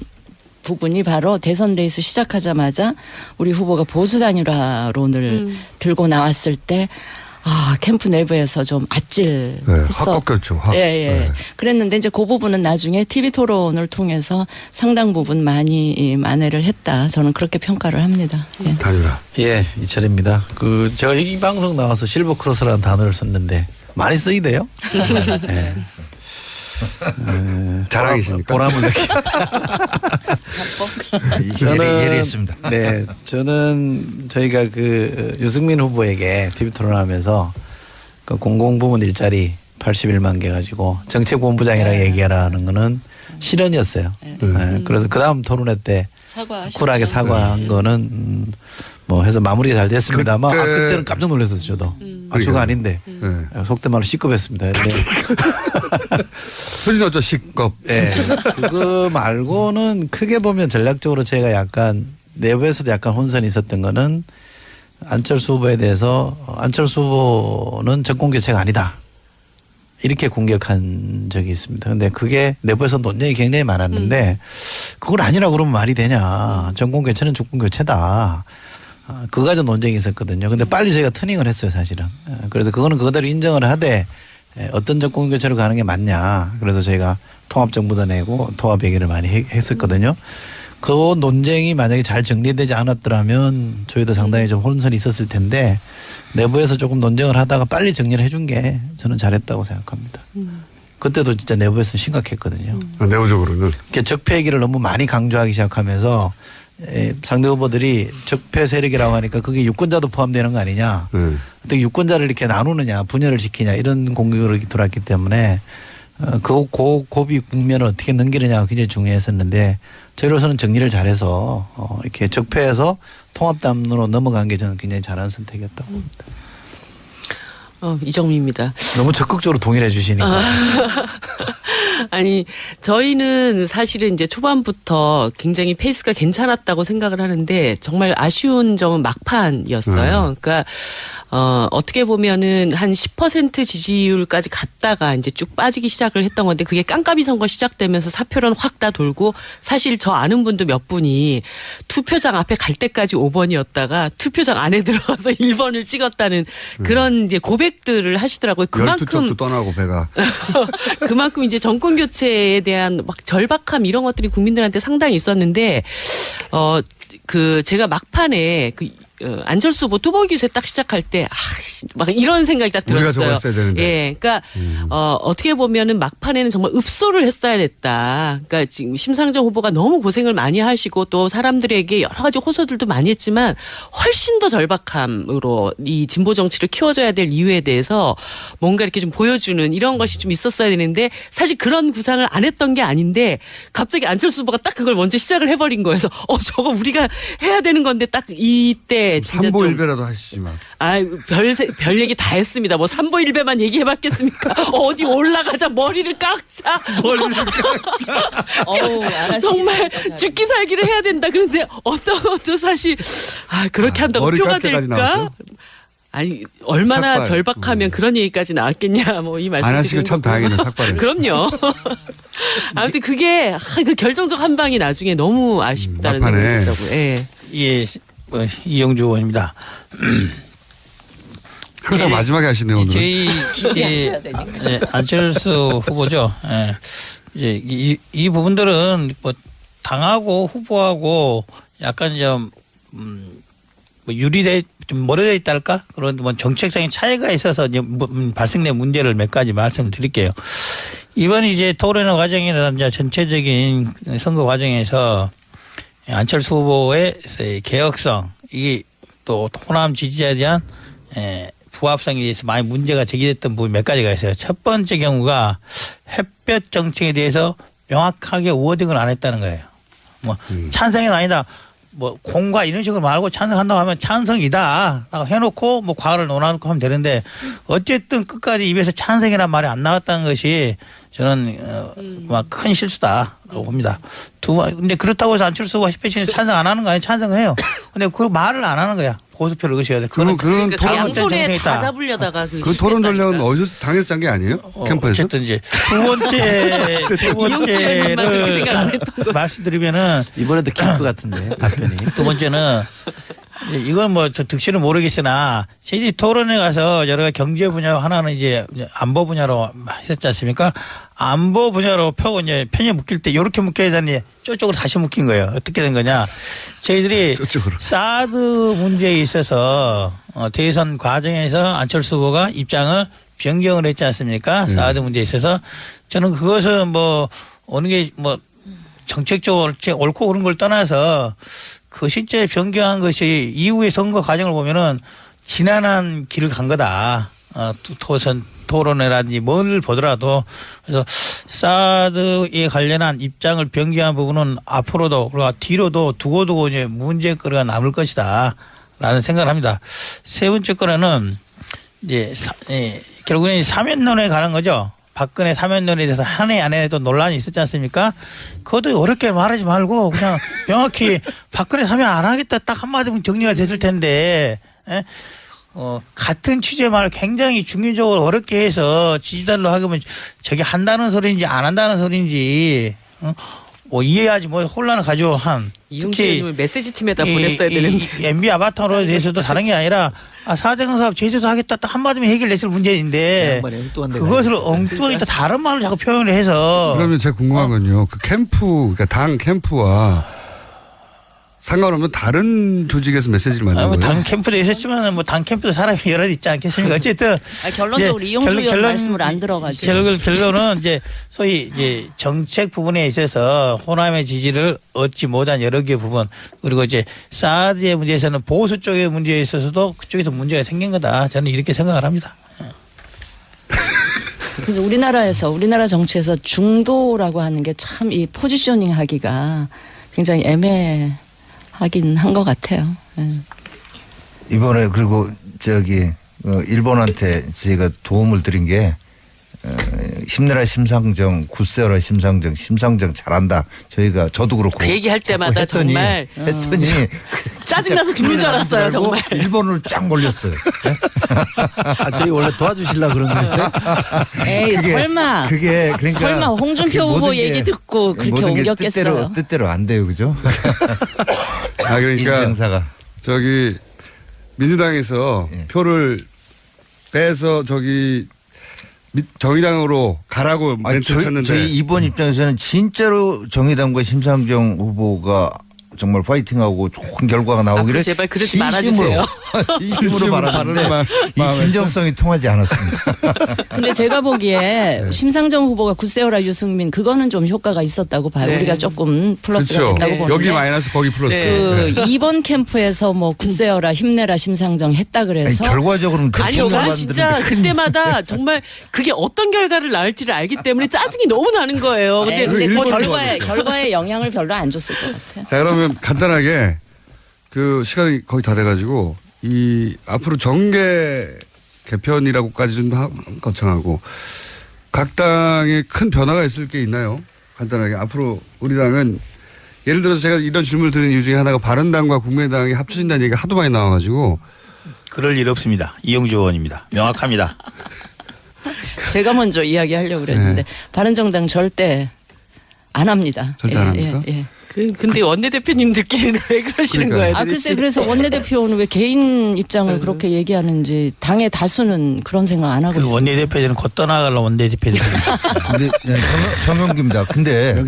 부분이 바로 대선 레이스 시작하자마자 우리 후보가 보수 단일화론을 들고 나왔을 때 캠프 내부에서 좀 아찔했어. 확 꺾였죠. 그랬는데 이제 그 부분은 나중에 TV 토론을 통해서 상당 부분 많이 만회를 했다. 저는 그렇게 평가를 합니다. 단일화. 이철입니다. 제가 이 방송 나와서 실버 크로스라는 단어를 썼는데 많이 쓰이대요. 자랑이십니까? 보람을 느끼. 예리했습니다. 저는 저희가 유승민 후보에게 TV 토론하면서 그 공공부문 일자리 81만 개 가지고 정책본부장이라고 얘기하라는 거는 실언이었어요. 그래서 그 다음 토론회 때 쿨하게 사과한 거는 뭐 해서 마무리가 잘 됐습니다만 그때는 깜짝 놀랐었어요. 저도. 아주가 아닌데 속된 말로 C급했습니다. 표준 어쩌 C급. 그거 말고는 크게 보면 전략적으로 제가 약간 내부에서도 약간 혼선이 있었던 거는 안철수 후보에 대해서 안철수 후보는 정권교체가 아니다. 이렇게 공격한 적이 있습니다. 그런데 그게 내부에서 논쟁이 굉장히 많았는데 그걸 아니라고 그러면 말이 되냐. 정권교체는 정권교체다. 그거 가지고 논쟁이 있었거든요. 근데 빨리 저희가 터닝을 했어요, 사실은. 그래서 그거는 그대로 인정을 하되 어떤 정권 교체로 가는 게 맞냐. 그래서 저희가 통합정부도 내고 통합 얘기를 많이 했었거든요. 그 논쟁이 만약에 잘 정리되지 않았더라면 저희도 상당히 좀 혼선이 있었을 텐데 내부에서 조금 논쟁을 하다가 빨리 정리를 해준 게 저는 잘했다고 생각합니다. 그때도 진짜 내부에서 심각했거든요. 내부적으로는. 적폐 얘기를 너무 많이 강조하기 시작하면서 상대 후보들이 적폐 세력이라고 하니까 그게 유권자도 포함되는 거 아니냐. 근데 유권자를 이렇게 나누느냐 분열을 시키냐 이런 공격을 들어왔기 때문에 그 고비 국면을 어떻게 넘기느냐가 굉장히 중요했었는데 저희로서는 정리를 잘해서 이렇게 적폐에서 통합당으로 넘어간 게 저는 굉장히 잘한 선택이었다고 봅니다. 이정미입니다. 너무 적극적으로 동의해 주시니까. 아니, 저희는 사실은 이제 초반부터 굉장히 페이스가 괜찮았다고 생각을 하는데 정말 아쉬운 점은 막판이었어요. 그러니까 어떻게 보면은 한 10% 지지율까지 갔다가 이제 쭉 빠지기 시작을 했던 건데 그게 깜깜이 선거 시작되면서 사표론 확 다 돌고 사실 저 아는 분도 몇 분이 투표장 앞에 갈 때까지 5번이었다가 투표장 안에 들어가서 1번을 찍었다는 그런 이제 고백들을 하시더라고요. 그만큼 12쪽도 떠나고 배가. 그만큼 이제 정권 교체에 대한 막 절박함 이런 것들이 국민들한테 상당히 있었는데 제가 막판에 안철수 후보 뚜벅이 유세 딱 시작할 때, 막 이런 생각이 딱 들었어요. 우리가 저거 했어야 되는데. 예. 그러니까, 어떻게 보면은 막판에는 정말 읍소를 했어야 됐다. 그러니까 지금 심상정 후보가 너무 고생을 많이 하시고 또 사람들에게 여러 가지 호소들도 많이 했지만 훨씬 더 절박함으로 이 진보 정치를 키워줘야 될 이유에 대해서 뭔가 이렇게 좀 보여주는 이런 것이 좀 있었어야 되는데 사실 그런 구상을 안 했던 게 아닌데 갑자기 안철수 후보가 딱 그걸 먼저 시작을 해버린 거여서 저거 우리가 해야 되는 건데 딱 이때 진짜 삼보일배라도 하시지만. 별 얘기 다 했습니다. 뭐 삼보일배만 얘기해봤겠습니까? 어디 올라가자 머리를 깎자. 정말 죽기 살기를 해야 된다. 그런데 어떤 것도 사실 그렇게 한다고 표가 될까? 아니 얼마나 삭발. 절박하면 그런 얘기까지 나왔겠냐. 뭐 이 말씀. 안 하시고 참 다행이네 삭발을. 그럼요. 아무튼 그게 그 결정적 한 방이 나중에 너무 아쉽다는 생각이 들더라고요. 예. 예. 이영주 의원입니다. 항상 마지막에 하시네요 오늘. 저희 안철수 후보죠. 이제 이 부분들은 뭐 당하고 후보하고 약간 좀 유리돼 좀 멀어져 있달까 그런 뭐 정책적인 차이가 있어서 이제 발생된 문제를 몇 가지 말씀드릴게요. 이번 이제 토론회 과정이나 이제 전체적인 선거 과정에서 안철수 후보의 개혁성, 이게 또 호남 지지자에 대한 부합성에 대해서 많이 문제가 제기됐던 부분이 몇 가지가 있어요. 첫 번째 경우가 햇볕 정책에 대해서 명확하게 워딩을 안 했다는 거예요. 뭐 찬성은 아니다. 뭐 공과 이런 식으로 말고 찬성한다고 하면 찬성이다 라고 해놓고 뭐 과를 논하놓고 하면 되는데 어쨌든 끝까지 입에서 찬성이라는 말이 안 나왔다는 것이 저는 큰 실수다라고 봅니다. 근데 그렇다고 해서 안철수 후보가 햇볕에 찬성 안 하는 거 아니에요? 찬성해요. 근데 그 말을 안 하는 거야. 고수표를 의식해야 돼. 그런 토론 양손에 다 잡으려다가 그 토론 전략은 어디서 당에서 짠 게 아니에요? 캠프에서? 어쨌든 이제 두 번째를 말씀드리면은 이번에도 캠프 같은데 답변이. 두 번째는 이건 뭐 저 득실은 모르겠으나 저희 토론에 가서 여러 가지 경제 분야 하나는 이제 안보 분야로 했었지 않습니까? 안보 분야로 펴고 이제 편에 묶일 때 이렇게 묶여야 되니 저쪽으로 다시 묶인 거예요. 어떻게 된 거냐? 저희들이 사드 문제에 있어서 대선 과정에서 안철수 후보가 입장을 변경을 했지 않습니까? 사드 문제에 있어서 저는 그것은 뭐 어느 게 뭐 정책적으로 옳고 그런 걸 떠나서 그 실제 변경한 것이 이후의 선거 과정을 보면은 지난한 길을 간 거다. 토론회라든지 뭘 보더라도 그래서 사드에 관련한 입장을 변경한 부분은 앞으로도 그리고 뒤로도 두고 이제 문제거리가 남을 것이다라는 생각을 합니다. 세 번째 거는 이제 결국에는 사면론에 가는 거죠. 박근혜 사면론에 대해서 한 해 안에도 논란이 있었지 않습니까? 그것도 어렵게 말하지 말고 그냥 명확히 박근혜 사면 안 하겠다 딱 한마디면 정리가 됐을 텐데 같은 취지의 말을 굉장히 중의적으로 어렵게 해서 지지자들로 하면 저게 한다는 소리인지 안 한다는 소리인지 뭐 이해하지 뭐 혼란을 가지고 한 특히 메시지 팀에다 보냈어야 되는데 MB 아바타로 대해서도 다른 게 아니라 사정사업 제주도 하겠다 딱 한마디면 해결됐을 문제인데 그것을 엉뚱하게 또 다른 말을 자꾸 표현을 해서 그러면 제가 궁금한 건요. 그 캠프 그러니까 당 캠프와 상관없는 다른 조직에서 메시지를 만든 거예요? 당 캠프도 있었지만 뭐 당 캠프도 사람이 여러 있지 않겠습니까? 어쨌든 결론적으로 이용주 의원 말씀을 안 들어가지고 결론은 이제 소위 이제 정책 부분에 있어서 호남의 지지를 얻지 못한 여러 개의 부분 그리고 이제 사드의 문제에서는 보수 쪽의 문제에 있어서도 그쪽에서 문제가 생긴 거다. 저는 이렇게 생각을 합니다. 그래서 우리나라 정치에서 중도라고 하는 게 참 이 포지셔닝 하기가 굉장히 애매하긴 한 것 같아요. 예. 이번에 그리고 일본한테 저희가 도움을 드린 게 힘내라 심상정, 굳세어라 심상정 잘한다. 저도 그렇고 그 얘기할 때마다 했더니 짜증나서 죽는 줄 알았어요, 정말. 일본을 쫙 몰렸어요. 저희 원래 도와주시려고 그런 거였어요? 에이, 설마. 그러니까 설마 홍준표 후보 얘기 듣고 그렇게 옮겼겠어요. 뜻대로 안 돼요, 그죠? 그러니까 인생사가. 민주당에서 표를 빼서 정의당으로 가라고 멘트 쳤는데. 저희 이번 입장에서는 진짜로 정의당과 심상정 후보가 정말 파이팅하고 좋은 결과가 나오기를 제발 그러지 말아주세요. 진심으로 말하는데 이 진정성이 통하지 않았습니다. 근데 제가 보기에 심상정 후보가 굳세어라 유승민 그거는 좀 효과가 있었다고 봐요. 우리가 조금 플러스가 그렇죠. 됐다고 보는데. 여기 마이너스 거기 플러스. 이번 캠프에서 뭐 굳세어라 힘내라 심상정 했다 그래서. 결과적으로는 아니요, 진짜 그때마다 정말 그게 어떤 결과를 낳을지를 알기 때문에 짜증이 너무 나는 거예요. 근데 뭐 결과에 영향을 별로 안 줬을 것 같아요. 자, 그러면 간단하게 시간이 거의 다 돼가지고 앞으로 정계 개편이라고까지 좀 거창하고 각 당에 큰 변화가 있을 게 있나요? 간단하게 앞으로 우리 당은 예를 들어서 제가 이런 질문을 드린 이유 중에 하나가 바른당과 국민의당이 합쳐진다는 얘기가 하도 많이 나와가지고 그럴 일 없습니다. 이용주 의원입니다. 명확합니다. 제가 먼저 이야기하려고 그랬는데 바른정당 절대 안 합니다. 절대 안 합니까? 예. 근데 원내대표님들끼리는 왜 그러시는 거예요? 글쎄 그래서 원내대표는 왜 개인 입장을 그렇게 얘기하는지 당의 다수는 그런 생각 안 하고 있어요. 원내대표들은 곧 떠나가려고 원내대표들이. 근데 정영기입니다. 근데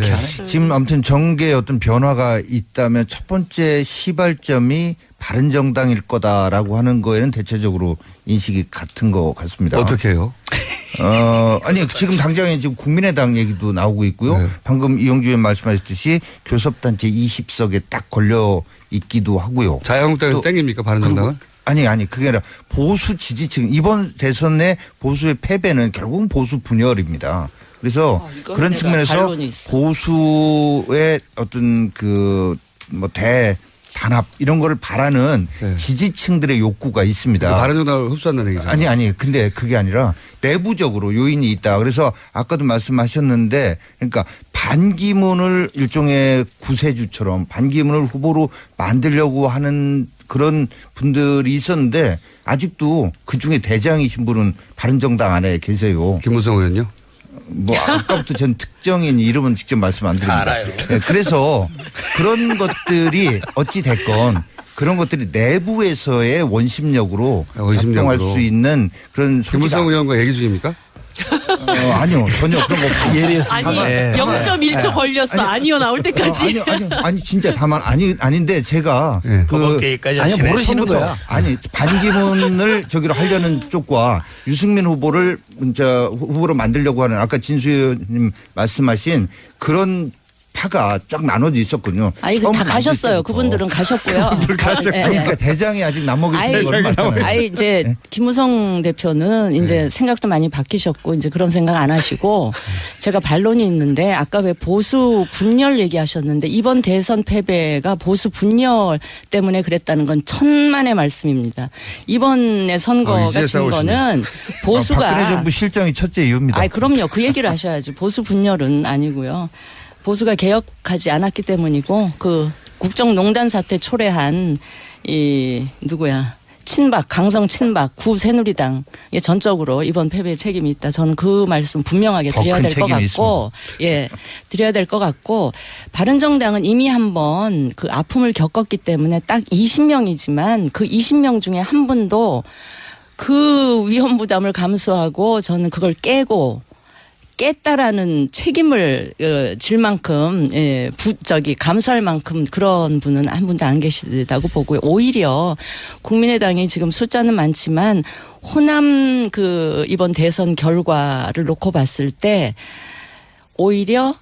지금 아무튼 정계에 어떤 변화가 있다면 첫 번째 시발점이 바른정당일 거다라고 하는 거에는 대체적으로 인식이 같은 것 같습니다. 어떻게 해요? 아니 지금 당장에 지금 국민의당 얘기도 나오고 있고요. 네. 방금 이용주 의원 말씀하셨듯이 교섭단체 20석에 딱 걸려 있기도 하고요. 자유한국당에서 땡깁니까 바른정당은? 아니 그게 아니라 보수 지지층 이번 대선의 보수의 패배는 결국은 보수 분열입니다. 그래서 그런 측면에서 보수의 어떤 단합 이런 거를 바라는 지지층들의 욕구가 있습니다. 바른정당을 흡수한다는 얘기죠. 아니 근데 그게 아니라 내부적으로 요인이 있다. 그래서 아까도 말씀하셨는데 그러니까 반기문을 일종의 구세주처럼 반기문을 후보로 만들려고 하는 그런 분들이 있었는데 아직도 그중에 대장이신 분은 바른정당 안에 계세요. 김무성 의원요? 아까부터 전 특정인 이름은 직접 말씀 안 드립니다. 알아요. 네, 그래서 그런 것들이 어찌 됐건 그런 것들이 내부에서의 원심력으로 작동할 수 있는 그런 김무성 의원과 얘기 중입니까? 아니요 전혀 그런 거 없고 예리했습니다. 아니 0.1초 걸렸어. 아니요 나올 때까지. 아니 진짜 다만 아닌데 제가 모르시는 거야. 반기문을 저기로 하려는 쪽과 유승민 후보를 후보로 만들려고 하는 아까 진수 의원님 말씀하신 그런 파가 쫙 나눠져 있었군요. 다 가셨어요. 그분들은 가셨고요. 그러니까 대장이 아직 남아계신 건 많잖아요. 이제 김무성 대표는 이제 생각도 많이 바뀌셨고 이제 그런 생각 안 하시고 제가 반론이 있는데 아까 왜 보수 분열 얘기하셨는데 이번 대선 패배가 보수 분열 때문에 그랬다는 건 천만의 말씀입니다. 이번에 선거 같은 거는 보수가 박근혜 정부 실정이 첫째 이유입니다. 그럼요. 그 얘기를 하셔야죠. 보수 분열은 아니고요. 보수가 개혁하지 않았기 때문이고 국정농단 사태 초래한 강성 친박 구새누리당 전적으로 이번 패배에 책임이 있다. 저는 그 말씀 분명하게 드려야 될 것 같고 드려야 될 것 같고 바른정당은 이미 한번 그 아픔을 겪었기 때문에 딱 20명이지만 그 20명 중에 한 분도 그 위험 부담을 감수하고 저는 그걸 깼다라는 책임을 질 만큼 감수할 만큼 그런 분은 한 분도 안 계시다고 보고요. 오히려 국민의당이 지금 숫자는 많지만 호남 이번 대선 결과를 놓고 봤을 때 오히려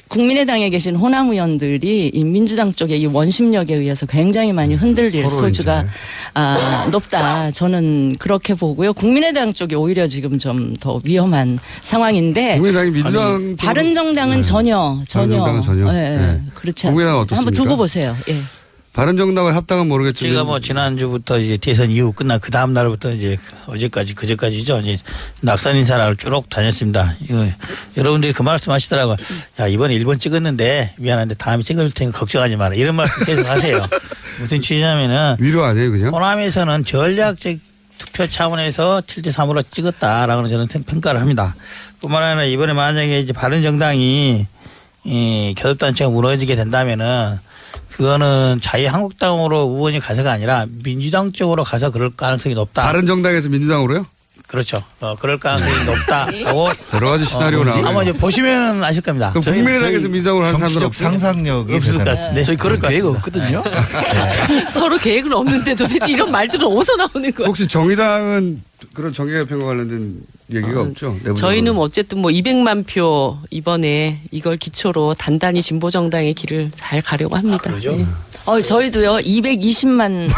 국민의당에 계신 호남 의원들이 이 민주당 쪽의 이 원심력에 의해서 굉장히 많이 흔들릴 소지가 높다. 저는 그렇게 보고요. 국민의당 쪽이 오히려 지금 좀 더 위험한 상황인데. 국민의당이 민주당 바른정당은 전혀. 바른정당은 전혀. 네. 그렇지 않습니다. 한번 두고 보세요. 예. 바른정당과 합당은 모르겠지만 제가 뭐 지난주부터 이제 대선 이후 끝난 그 다음 날부터 이제 어제까지 그제까지죠. 이제 낙선 인사를 쭉 다녔습니다. 이거 여러분들이 그 말씀 하시더라고요. 야, 이번에 1번 찍었는데 미안한데 다음에 찍을 테니까 걱정하지 마라. 이런 말씀 계속 하세요. 무슨 취지냐면은 위로 아니에요, 그냥? 호남에서는 전략적 투표 차원에서 7대3으로 찍었다라고는 저는 평가를 합니다. 뿐만 아니라 이번에 만약에 이제 바른정당이 교섭단체가 무너지게 된다면은 그거는 자유한국당으로 의원이 가서가 아니라 민주당 쪽으로 가서 그럴 가능성이 높다. 바른정당에서 민주당으로요? 그렇죠. 그럴 가능성이 높다고. 여러 가지 시나리오가 나와요. 아마 이제 보시면 아실 겁니다. 그럼 국민의당에서 민주당으로 하는 사람들 정치적 상상력이 대단하다. 네. 저희 그럴 계획 없거든요. 서로 계획은 없는데 도대체 이런 말들은 어디서 나오는 거예요? 혹시 정의당은 그런 정계개편과 관련된 얘기가 없죠? 내부적으로. 저희는 뭐 어쨌든 뭐 200만 표 이번에 이걸 기초로 단단히 진보정당의 길을 잘 가려고 합니다. 그러죠? 네. 저희도요, 220만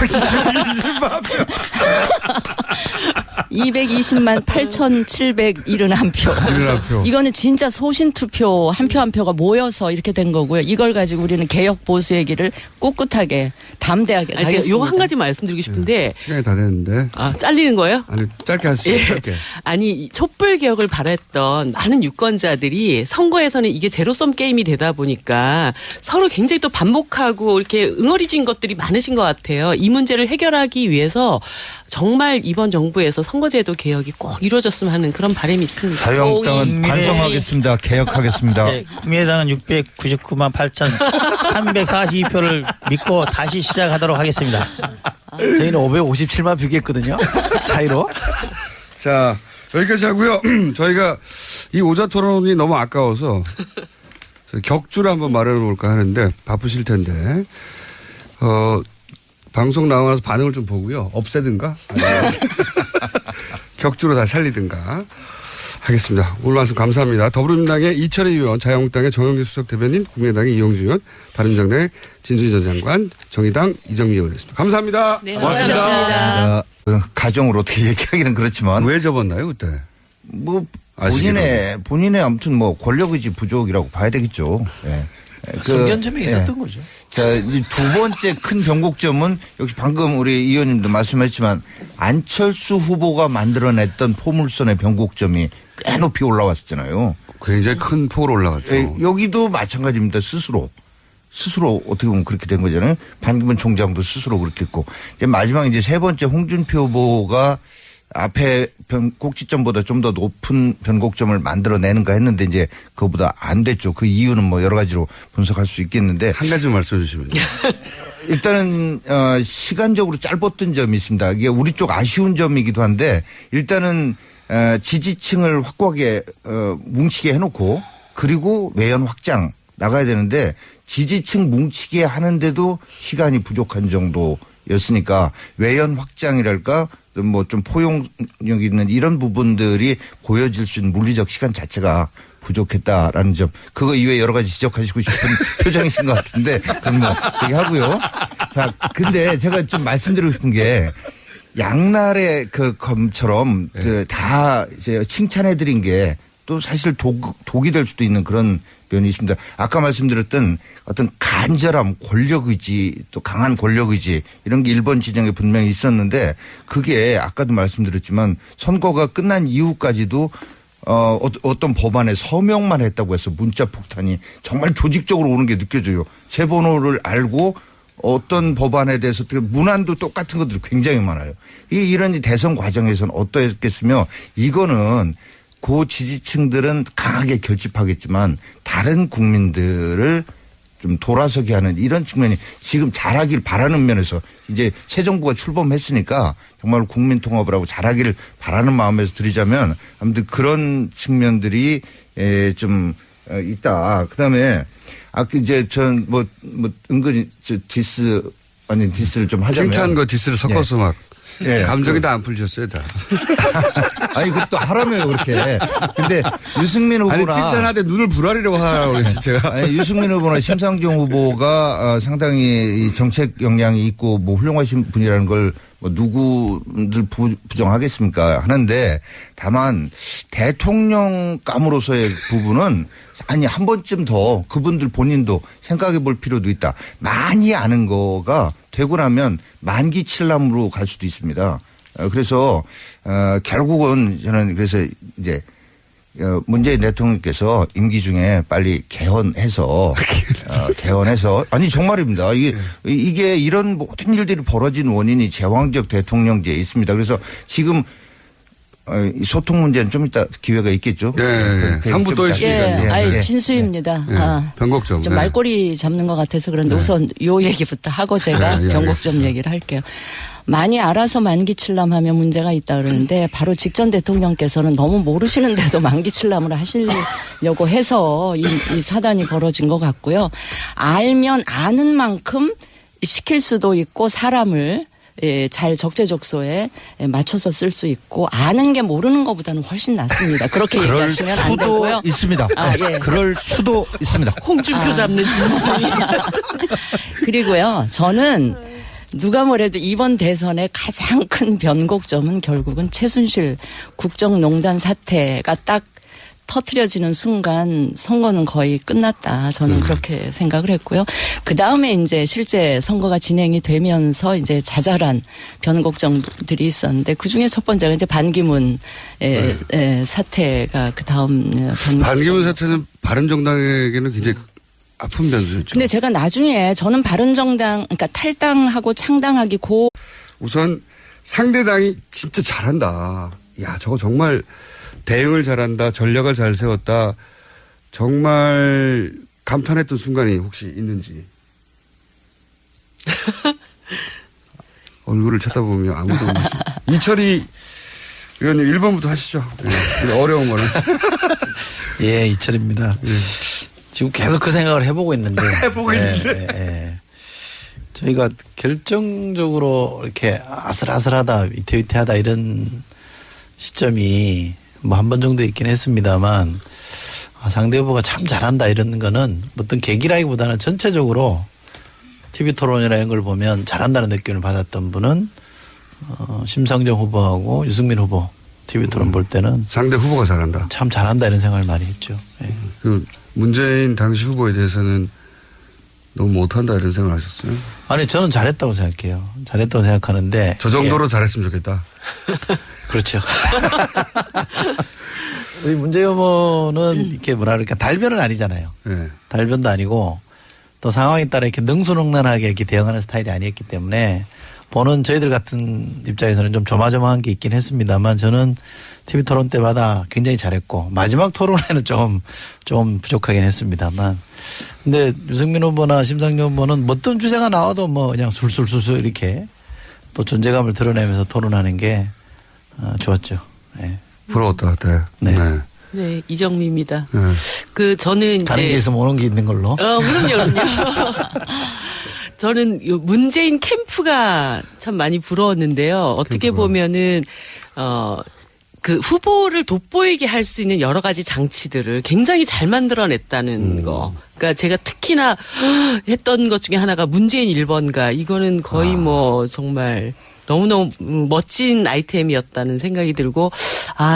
8,771표. 이거는 진짜 소신 투표 한 표 한 표가 모여서 이렇게 된 거고요. 이걸 가지고 우리는 개혁 보수의 길을 꿋꿋하게 담대하게 가겠습니다. 제가 요거 한 가지 말씀드리고 싶은데 시간이 다 됐는데. 잘리는 거예요? 아니 짧게 하시죠. 짧게. 아니 촛불 개혁을 바랬던 많은 유권자들이 선거에서는 이게 제로섬 게임이 되다 보니까 서로 굉장히 또 반목하고 이렇게 응어리진 것들이 많으신 것 같아요. 이 문제를 해결하기 위해서 정말 이번 정부에서 선거제도 개혁이 꼭 이루어졌으면 하는 그런 바람이 있습니다. 자유한국당은 반성하겠습니다. 개혁하겠습니다. 네, 국민의당은 699만 8,342표를 믿고 다시 시작하도록 하겠습니다. 저희는 557만 표겠거든요. 차이로. 자, 여기까지 하고요. 저희가 이 오자 토론이 너무 아까워서 격주를 한번 마련해 볼까 하는데 바쁘실 텐데 방송 나와서 반응을 좀 보고요. 없애든가 아니면 격주로 다 살리든가 하겠습니다. 오늘 말씀 감사합니다. 더불어민주당의 이철희 의원, 자유한국당의 정영기 수석 대변인, 국민의당의 이용주 의원, 바른정당의 진수희 전 장관, 정의당 이정미 의원이었습니다. 감사합니다. 네, 고맙습니다. 가정으로 어떻게 얘기하기는 그렇지만 왜 접었나요 그때? 뭐 본인의 아무튼 뭐 권력의지 부족이라고 봐야 되겠죠. 네. 성견점에 있었던 거죠. 자, 이제 두 번째 큰 변곡점은 역시 방금 우리 이 의원님도 말씀하셨지만 안철수 후보가 만들어냈던 포물선의 변곡점이 꽤 높이 올라왔었잖아요. 굉장히 큰 폭으로 올라갔죠. 여기도 마찬가지입니다. 스스로 어떻게 보면 그렇게 된 거잖아요. 반기문 총장도 스스로 그렇게 했고 이제 마지막 이제 세 번째 홍준표 후보가 앞에 꼭지점보다 좀 더 높은 변곡점을 만들어내는가 했는데 이제 그거보다 안 됐죠. 그 이유는 뭐 여러 가지로 분석할 수 있겠는데 한 가지만 말씀해 주시면요. 일단은 시간적으로 짧았던 점이 있습니다. 이게 우리 쪽 아쉬운 점이기도 한데 일단은 지지층을 확고하게 뭉치게 해놓고 그리고 외연 확장 나가야 되는데 지지층 뭉치게 하는데도 시간이 부족한 정도였으니까 외연 확장이랄까 뭐 좀 포용력 있는 이런 부분들이 보여질 수 있는 물리적 시간 자체가 부족했다라는 점. 그거 이외에 여러 가지 지적하시고 싶은 표정이신 것 같은데 그건 뭐 얘기하고요. 자, 근데 제가 좀 말씀드리고 싶은 게 양날의 그 검처럼 다 이제 칭찬해드린 게 또 사실 독이 될 수도 있는 그런 면이 있습니다. 아까 말씀드렸던 어떤 간절함, 권력의지 또 강한 권력의지 이런 게 1번 진영에 분명히 있었는데 그게 아까도 말씀드렸지만 선거가 끝난 이후까지도 어떤 법안에 서명만 했다고 해서 문자 폭탄이 정말 조직적으로 오는 게 느껴져요. 제 번호를 알고 어떤 법안에 대해서 문안도 똑같은 것들이 굉장히 많아요. 이런 대선 과정에서는 어떠했겠으며 이거는 그 지지층들은 강하게 결집하겠지만 다른 국민들을 좀 돌아서게 하는 이런 측면이 지금 잘하길 바라는 면에서 이제 새 정부가 출범했으니까 정말 국민 통합을 하고 잘하기를 바라는 마음에서 드리자면 아무튼 그런 측면들이 좀 있다. 그다음에 이제 전 은근히 디스를 좀 하자면 칭찬과 디스를 섞어서 막. 예. 감정이 다 안 풀리셨어요, 다. 아니, 그것도 하라며요, 그렇게. 근데 유승민 후보나. 아니, 칭찬하되 눈을 부라리려고 하라고 그랬지, 제가. 아니, 유승민 후보나 심상정 후보가 상당히 정책 역량이 있고 뭐 훌륭하신 분이라는 걸 뭐 누구들 부정하겠습니까? 하는데 다만 대통령감으로서의 부분은 아니, 한 번쯤 더 그분들 본인도 생각해 볼 필요도 있다. 많이 아는 거가 되고 나면 만기칠남으로 갈 수도 있습니다. 그래서 결국은 저는 그래서 이제 문재인 대통령께서 임기 중에 빨리 개헌해서 아니 정말입니다. 이게 이런 모든 일들이 벌어진 원인이 제왕적 대통령제에 있습니다. 그래서 지금 소통 문제는 좀 이따 기회가 있겠죠. 예. 3부 또 있습니다. 예. 진수입니다. 변곡점. 좀 말꼬리 잡는 것 같아서 그런데 우선 요 얘기부터 하고 제가 변곡점 얘기를 할게요. 많이 알아서 만기칠남하면 문제가 있다 그러는데 바로 직전 대통령께서는 너무 모르시는데도 만기칠남을 하시려고 해서 이 사단이 벌어진 것 같고요. 알면 아는 만큼 시킬 수도 있고 사람을 잘 적재적소에 맞춰서 쓸 수 있고 아는 게 모르는 것보다는 훨씬 낫습니다. 그렇게 얘기하시면 안 되고요. 그럴 수도 있습니다. 예. 그럴 수도 있습니다. 홍준표 잡는 진수이. 그리고요. 저는 누가 뭐래도 이번 대선의 가장 큰 변곡점은 결국은 최순실 국정농단 사태가 딱 터트려지는 순간 선거는 거의 끝났다. 저는 그렇게 생각을 했고요. 그 다음에 이제 실제 선거가 진행이 되면서 이제 자잘한 변곡점들이 있었는데 그 중에 첫 번째가 이제 반기문 사태가 그 다음 변곡점. 반기문 사태는 바른정당에게는 굉장히 아픈 변수였죠. 근데 제가 나중에 저는 바른정당, 그러니까 탈당하고 창당하기 우선 상대당이 진짜 잘한다. 야, 저거 정말 대응을 잘한다. 전략을 잘 세웠다. 정말 감탄했던 순간이 혹시 있는지. 얼굴을 쳐다보면 아무도 없는 이철이 의원님 1번부터 하시죠. 네. 어려운 거는. 예, 이철입니다. 예. 지금 계속 그 생각을 해보고 있는데. 예. 저희가 결정적으로 이렇게 아슬아슬하다, 위태위태하다 이런 시점이 뭐 한 번 정도 있긴 했습니다만 상대 후보가 참 잘한다 이런 거는 어떤 계기라기보다는 전체적으로 TV 토론이나 이런 걸 보면 잘한다는 느낌을 받았던 분은 심상정 후보하고 유승민 후보 TV 토론 볼 때는 상대 후보가 잘한다. 참 잘한다 이런 생각을 많이 했죠. 예. 그 문재인 당시 후보에 대해서는 너무 못한다 이런 생각을 하셨어요? 아니 저는 잘했다고 생각해요. 잘했다고 생각하는데 저 정도로 잘했으면 좋겠다. 그렇죠. 우리 문재인 후보는 이렇게 뭐랄까 달변은 아니잖아요. 네. 달변도 아니고 또 상황에 따라 이렇게 능수능란하게 이렇게 대응하는 스타일이 아니었기 때문에 보는 저희들 같은 입장에서는 좀 조마조마한 게 있긴 했습니다만 저는 TV 토론 때마다 굉장히 잘했고 마지막 토론에는 좀 부족하긴 했습니다만 근데 유승민 후보나 심상정 후보는 어떤 주제가 나와도 뭐 그냥 술술술술 이렇게 또 존재감을 드러내면서 토론하는 게 좋았죠. 네. 부러웠다. 네. 네, 이정미입니다. 네. 저는 이제. 가는 게 있으면 오는 게 있는 걸로. 그럼요. 저는 문재인 캠프가 참 많이 부러웠는데요. 어떻게 보면은, 그 후보를 돋보이게 할 수 있는 여러 가지 장치들을 굉장히 잘 만들어냈다는 거. 그러니까 제가 특히나 했던 것 중에 하나가 문재인 1번가. 이거는 거의 뭐 정말 너무너무 멋진 아이템이었다는 생각이 들고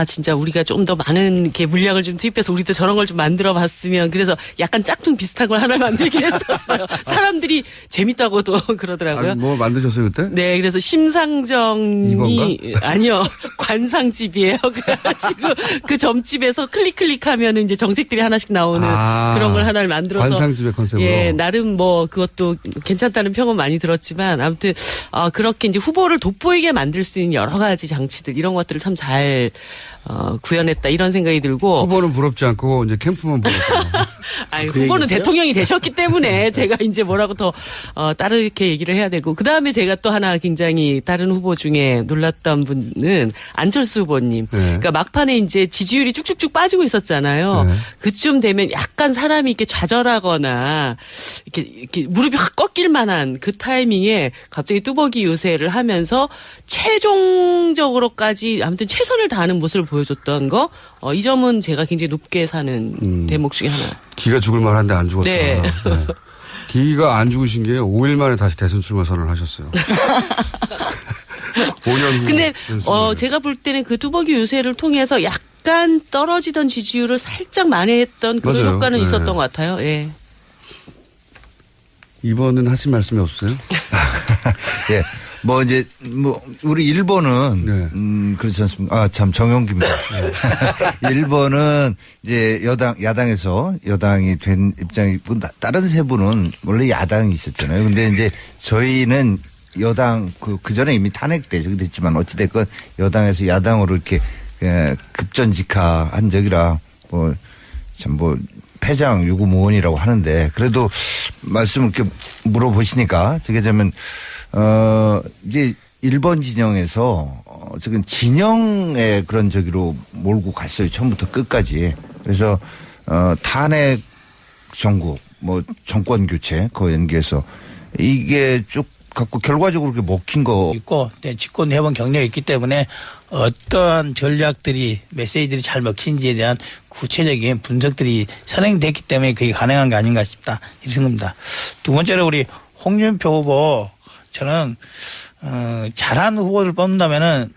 진짜 우리가 좀 더 많은 이렇게 물량을 좀 투입해서 우리도 저런 걸 좀 만들어 봤으면 그래서 약간 짝퉁 비슷한 걸 하나 만들긴 했었어요. 사람들이 재밌다고도 그러더라고요. 뭐 만드셨어요 그때? 네, 그래서 심상정이 2번가? 아니요. 관상집이에요. 그래가지고 그 점집에서 클릭하면 이제 정책들이 하나씩 나오는 그런 걸 하나를 만들어서 관상집의 컨셉으로. 예, 나름 뭐 그것도 괜찮다는 평은 많이 들었지만 아무튼 그렇게 이제 후보를 돋보이게 만들 수 있는 여러 가지 장치들 이런 것들을 참 잘 구현했다 이런 생각이 들고 후보는 부럽지 않고 이제 캠프만 부럽고 아니, 후보는 대통령이 되셨기 때문에 제가 이제 뭐라고 더 다르게 얘기를 해야 되고, 그 다음에 제가 또 하나 굉장히 다른 후보 중에 놀랐던 분은 안철수 후보님. 네. 그러니까 막판에 이제 지지율이 쭉쭉쭉 빠지고 있었잖아요. 네. 그쯤 되면 약간 사람이 이렇게 좌절하거나 이렇게 무릎이 확 꺾일 만한 그 타이밍에 갑자기 뚜벅이 유세를 하면서 최종적으로까지 아무튼 최선을 다하는 모습을 보여줬던 거, 이 점은 제가 굉장히 높게 사는 대목 중에 하나. 기가 죽을 만한데 안 죽었다. 네. 네. 기가 안 죽으신 게 5일 만에 다시 대선 출마 선언을 하셨어요. 5년 후. 근데 제가 볼 때는 그 뚜벅이 유세를 통해서 약간 떨어지던 지지율을 살짝 만회했던 그런 맞아요. 효과는 네. 있었던 것 같아요. 예. 이번은 하실 말씀이 없어요? 예. 뭐 이제 뭐 우리 1번은 네. 그렇지 않습니까? 참 정용기입니다. 1번은 이제 야당에서 여당이 된 입장이고 다른 세 분은 원래 야당이 있었잖아요. 근데 이제 저희는 여당 그 전에 이미 탄핵되죠. 됐지만 어찌 됐건 여당에서 야당으로 이렇게 급전직하한 적이라 뭐 패장 유구무원이라고 하는데 그래도 말씀을 이렇게 물어보시니까 저게 되면 이제 1번 진영에서 지금 진영의 그런 저기로 몰고 갔어요. 처음부터 끝까지. 그래서 탄핵 정국 뭐 정권 교체 그거 연계해서 이게 쭉 갖고 결과적으로 그렇게 먹힌 거 있고 집권 해본 경력이 있기 때문에 어떠한 전략들이 메시지들이 잘 먹힌지에 대한 구체적인 분석들이 선행됐기 때문에 그게 가능한 게 아닌가 싶다 이런 생각입니다. 두 번째로 우리 홍준표 후보 저는 잘한 후보를 뽑는다면은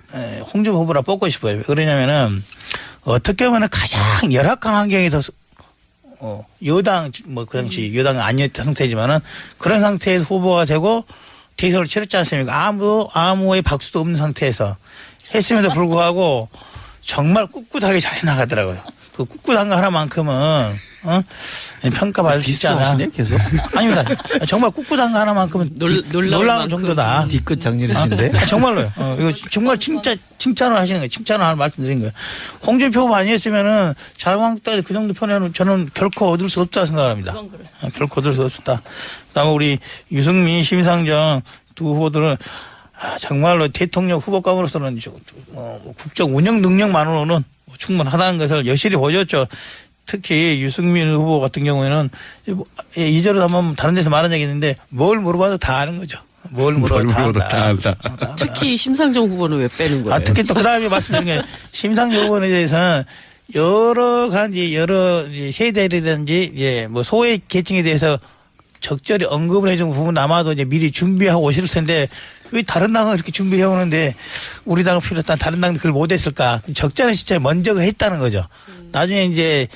홍준표 후보라 뽑고 싶어요. 왜 그러냐면은 어떻게 보면 가장 열악한 환경에서 여당 뭐 그런 식 여당은 아니었던 상태지만은 그런 상태에서 후보가 되고 대선을 치렀지 않습니까? 아무의 박수도 없는 상태에서 했음에도 불구하고 정말 꿋꿋하게 잘 나가더라고요. 그 꿋꿋한 거 하나만큼은 평가받을 수 있지 않아. 계속? 아닙니다. 정말 꿋꿋한 거 하나만큼은 놀라운 정도다. 뒤끝 장렬이신데? 정말로요. 이거 정말 칭찬을 하시는 거예요. 칭찬을 하는 말씀드린 거예요. 홍준표 후보 아니었으면은 자유한국당이 그 정도 편에는 저는 결코 얻을 수 없다 생각합니다. 결코 얻을 수 없다. 그다음에 우리 유승민, 심상정 두 후보들은 정말로 대통령 후보감으로서는 국정 운영 능력만으로는 충분하다는 것을 여실히 보여줬죠. 특히 유승민 후보 같은 경우에는 이제로 한번 다른 데서 말한 적이 있는데 뭘 물어봐도 다 아는 거죠. 뭘 물어봐도 다 안다. 특히 심상정 후보는 왜 빼는 거예요? 특히 또 그다음에 말씀드린 게 심상정 후보에 대해서는 여러 세대라든지 이제 뭐 소외 계층에 대해서 적절히 언급을 해준 부분 아마도 이제 미리 준비하고 오실 텐데 왜 다른 당은 이렇게 준비를 해오는데 우리 당을 필요했던 다른 당은 그걸 못했을까? 적절한 시점에 먼저 했다는 거죠. 나중에 이제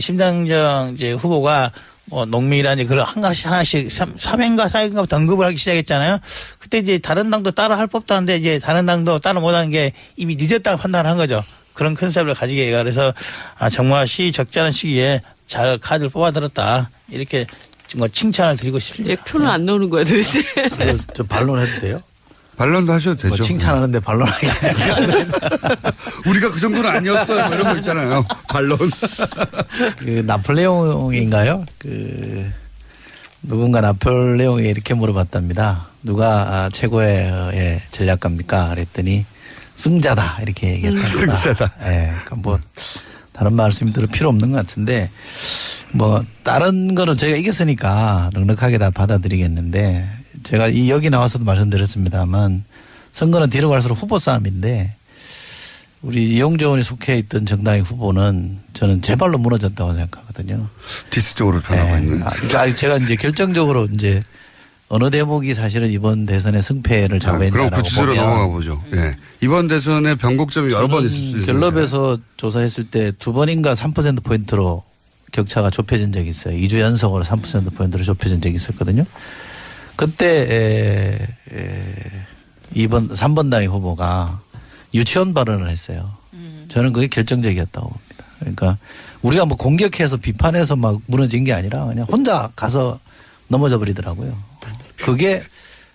심상정 이제 후보가 뭐 농민이라든지 그런 하나씩 3회인가 4회인가 언급을 하기 시작했잖아요. 그때 이제 다른 당도 따라 할 법도 한데 이제 다른 당도 따라 못한 게 이미 늦었다고 판단한 거죠. 그런 컨셉을 가지게 해요. 그래서 정말 적절한 시기에 잘 카드를 뽑아들었다. 이렇게 뭐 칭찬을 드리고 싶습니다. 표는 안 나오는 거야 도대체. 저 반론해도 돼요? 반론도 하셔도 되죠. 뭐 칭찬하는데 반론하기 우리가 그 정도는 아니었어요. 뭐 이런 거 있잖아요. 반론. 그 나폴레옹인가요? 누군가 나폴레옹이 이렇게 물어봤답니다. 누가 최고의 전략가입니까? 그랬더니 승자다 이렇게 얘기했답니다. 승자다. 예, 그러니까 뭐 다른 말씀이 들을 필요 없는 것 같은데 뭐 다른 거는 저희가 이겼으니까 넉넉하게 다 받아들이겠는데 제가 여기 나와서도 말씀드렸습니다만 선거는 뒤로 갈수록 후보 싸움인데 우리 이용조 의원이 속해 있던 정당의 후보는 저는 제 발로 무너졌다고 생각하거든요. 디스 쪽으로 변하고 있는. 그러니까 제가 이제 결정적으로 이제 어느 대목이 사실은 이번 대선의 승패를 좌우했냐라고 그럼 그 주제로 넘어가 보죠. 예. 이번 대선의 변곡점이 여러 번 있을 수 있어요. 갤럽에서 조사했을 때 2번인가 3%포인트로 격차가 좁혀진 적이 있어요. 2주 연속으로 3%포인트로 좁혀진 적이 있었거든요. 그때 3번 당의 후보가 유치원 발언을 했어요. 저는 그게 결정적이었다고 봅니다. 그러니까 우리가 뭐 공격해서 비판해서 막 무너진 게 아니라 그냥 혼자 가서 넘어져 버리더라고요. 그게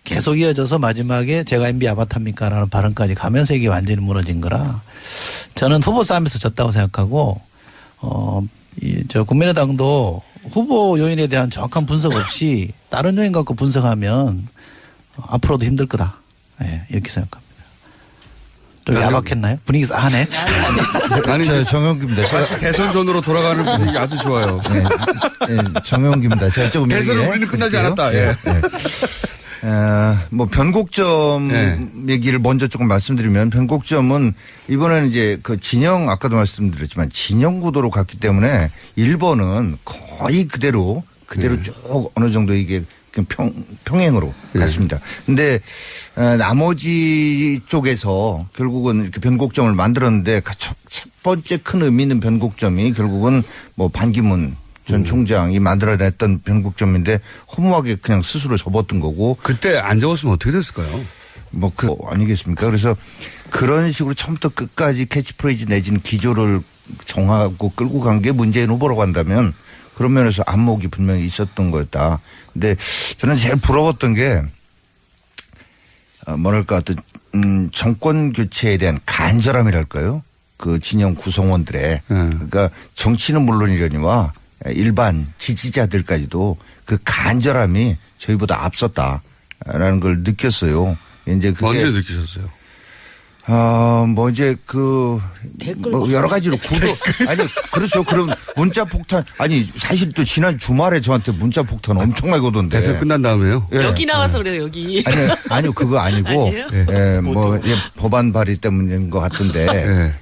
계속 이어져서 마지막에 제가 MB 아바타입니까? 라는 발언까지 가면서 이게 완전히 무너진 거라 저는 후보 싸움에서 졌다고 생각하고 저 국민의당도 후보 요인에 대한 정확한 분석 없이 다른 요인 갖고 분석하면 앞으로도 힘들 거다. 예, 이렇게 생각합니다. 좀 야박했나요? 분위기 싸하네. 아니, 저 정영기입니다. 다시 대선전으로 돌아가는 분위기 아주 좋아요. 네, 네, 정영기입니다. 제가 조금 대선은 우리는 끝나지 않았다. 예. 네. 뭐 변곡점 얘기를 먼저 조금 말씀드리면 변곡점은 이번에는 이제 그 진영 아까도 말씀드렸지만 진영 구도로 갔기 때문에 1번은 거의 그대로 쭉 어느 정도 이게 평행으로 갔습니다. 근데 나머지 쪽에서 결국은 이렇게 변곡점을 만들었는데 첫 번째 큰 의미 있는 변곡점이 결국은 뭐 반기문 전 총장이 만들어냈던 변곡점인데 허무하게 그냥 스스로 접었던 거고. 그때 안 접었으면 어떻게 됐을까요? 뭐 아니겠습니까? 그래서 그런 식으로 처음부터 끝까지 캐치프레이즈 내지는 기조를 정하고 끌고 간 게 문재인 후보라고 한다면 그런 면에서 안목이 분명히 있었던 거였다. 근데 저는 제일 부러웠던 게 뭐랄까 어떤 정권 교체에 대한 간절함이랄까요? 그 진영 구성원들의 그러니까 정치는 물론이려니와 일반 지지자들까지도 그 간절함이 저희보다 앞섰다라는 걸 느꼈어요. 이제 그게 언제 느끼셨어요? 뭐 이제 뭐 여러 가지로 구도 아니 그렇죠. 그럼 문자 폭탄 아니 사실 또 지난 주말에 저한테 문자 폭탄 엄청나게 오던데. 대선 끝난 다음에요? 예. 여기 나와서 그래요. 여기. 아니요 그거 아니고 뭐 법안 발의 때문인 것 같던데.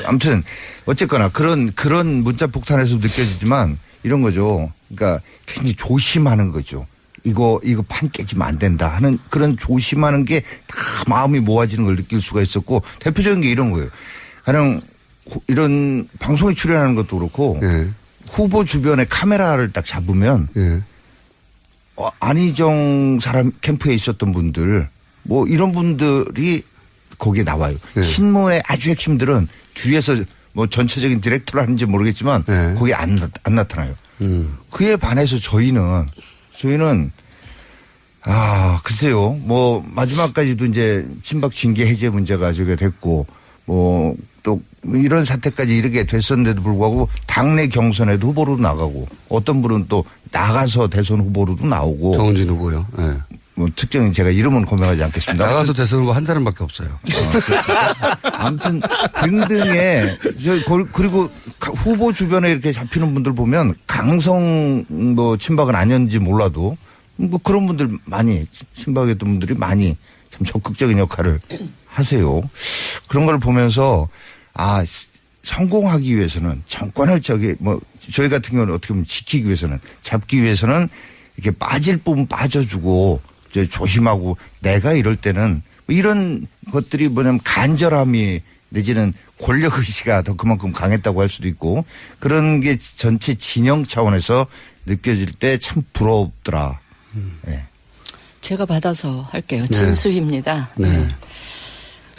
아무튼 어쨌거나 그런 문자 폭탄에서 느껴지지만 이런 거죠. 그러니까 굉장히 조심하는 거죠. 이거 판 깨지면 안 된다 하는 그런 조심하는 게 다 마음이 모아지는 걸 느낄 수가 있었고 대표적인 게 이런 거예요. 가령 이런 방송에 출연하는 것도 그렇고 후보 주변에 카메라를 딱 잡으면 안희정 사람 캠프에 있었던 분들 뭐 이런 분들이 거기에 나와요. 친모의 아주 핵심들은 뒤에서 뭐 전체적인 디렉터를 하는지 모르겠지만 거기에 안 나타나요. 그에 반해서 저희는 글쎄요. 뭐 마지막까지도 이제 친박 징계 해제 문제가 저게 됐고 뭐 또 이런 사태까지 이르게 됐었는데도 불구하고 당내 경선에도 후보로 나가고 어떤 분은 또 나가서 대선 후보로도 나오고 정은진 후보요. 네. 뭐 특정인 제가 이름은 고명하지 않겠습니다. 나가서 대선 후보 한 사람밖에 없어요. 아무튼 등등의 그리고 후보 주변에 이렇게 잡히는 분들 보면 강성 뭐 친박은 아니었는지 몰라도 뭐 그런 분들 많이 친박이었던 분들이 많이 참 적극적인 역할을 하세요. 그런 걸 보면서 성공하기 위해서는 정권을 저희 같은 경우는 어떻게 보면 지키기 위해서는 잡기 위해서는 이렇게 빠질 부분 빠져주고 조심하고 내가 이럴 때는 뭐 이런 것들이 뭐냐면 간절함이 내지는 권력의식이 더 그만큼 강했다고 할 수도 있고 그런 게 전체 진영 차원에서 느껴질 때 참 부럽더라. 네. 제가 받아서 할게요. 진수희입니다. 네.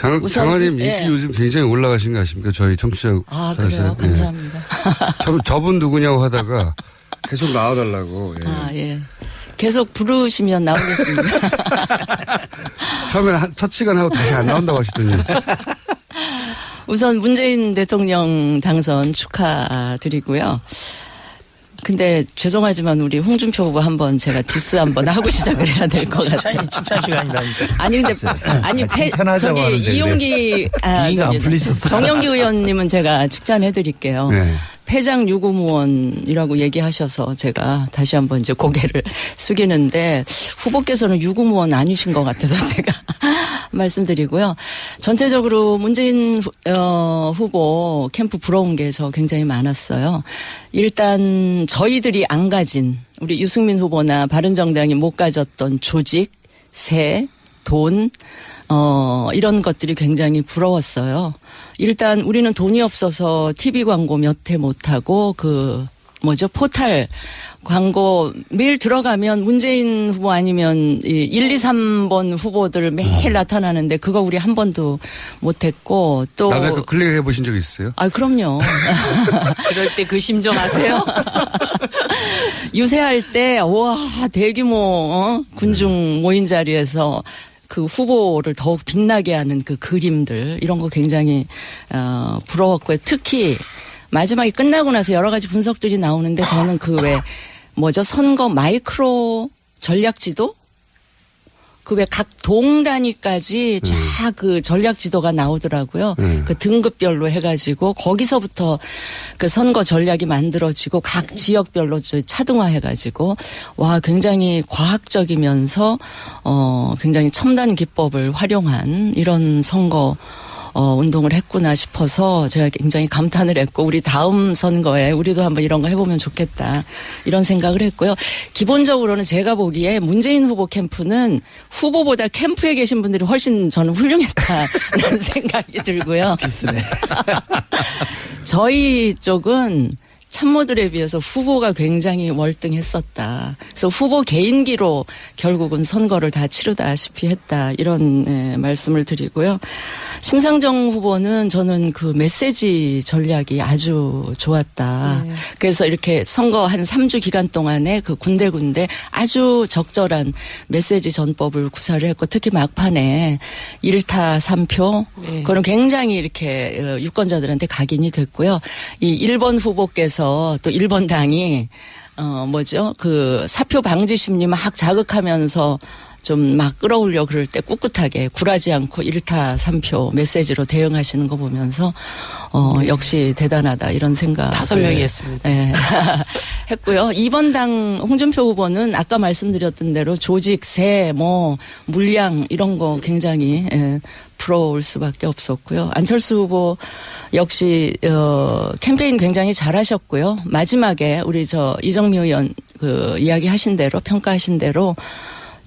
장관님 인기 요즘 굉장히 올라가신 거 아십니까? 저희 청취자. 그래요? 감사합니다. 저분 누구냐고 하다가 계속 나와달라고. 예. 계속 부르시면 나오겠습니다. 처음에는 첫 시간 하고 다시 안 나온다고 하시더니. 우선 문재인 대통령 당선 축하드리고요. 근데 죄송하지만 우리 홍준표 후보 한번 제가 디스 한번 하고 시작을 해야 될 것 같아요. 칭찬 시간이라니까. 아니 근데 저기 이용기 정영기 의원님은 제가 칭찬해드릴게요. 네. 패장 유구무원이라고 얘기하셔서 제가 다시 한번 이제 고개를 숙이는데 후보께서는 유구무원 아니신 것 같아서 제가 말씀드리고요. 전체적으로 문재인 후보 캠프 부러운 게 저 굉장히 많았어요. 일단 저희들이 안 가진 우리 유승민 후보나 바른정당이 못 가졌던 조직, 새, 돈 이런 것들이 굉장히 부러웠어요. 일단 우리는 돈이 없어서 TV 광고 몇 회 못하고 포탈 광고 매일 들어가면 문재인 후보 아니면 1, 2, 3번 후보들 매일 나타나는데 그거 우리 한 번도 못했고 또. 남의 거 클릭해 보신 적 있어요? 그럼요. 그럴 때 그 심정 아세요? 유세할 때 대규모 군중 모인 자리에서 그 후보를 더욱 빛나게 하는 그 그림들 이런 거 굉장히 부러웠고요. 특히 마지막에 끝나고 나서 여러 가지 분석들이 나오는데 저는 선거 마이크로 전략지도? 그 왜 각 동 단위까지 쫙 그 전략 지도가 나오더라고요. 그 등급별로 해가지고 거기서부터 그 선거 전략이 만들어지고 각 지역별로 차등화해가지고 와 굉장히 과학적이면서 굉장히 첨단 기법을 활용한 이런 선거 운동을 했구나 싶어서 제가 굉장히 감탄을 했고 우리 다음 선거에 우리도 한번 이런 거 해보면 좋겠다 이런 생각을 했고요. 기본적으로는 제가 보기에 문재인 후보 캠프는 후보보다 캠프에 계신 분들이 훨씬 저는 훌륭했다는 생각이 들고요. 비슷해. 저희 쪽은 참모들에 비해서 후보가 굉장히 월등했었다. 그래서 후보 개인기로 결국은 선거를 다 치르다시피 했다. 이런 말씀을 드리고요. 심상정 후보는 저는 그 메시지 전략이 아주 좋았다. 그래서 이렇게 선거 한 3주 기간 동안에 그 군데군데 아주 적절한 메시지 전법을 구사를 했고 특히 막판에 1타 3표 그건 굉장히 이렇게 유권자들한테 각인이 됐고요. 이 1번 후보께서 또 1번 당이 그 사표 방지 심리 막 자극하면서 좀 막 끌어올려 그럴 때 꿋꿋하게 굴하지 않고 1타 3표 메시지로 대응하시는 거 보면서 역시 대단하다 이런 생각. 5명이 했습니다. 네. 했고요. 2번 당 홍준표 후보는 아까 말씀드렸던 대로 조직세, 물량 이런 거 굉장히 부러울 수밖에 없었고요. 안철수 후보 역시 캠페인 굉장히 잘하셨고요. 마지막에 우리 이정미 의원 그 이야기하신 대로 평가하신 대로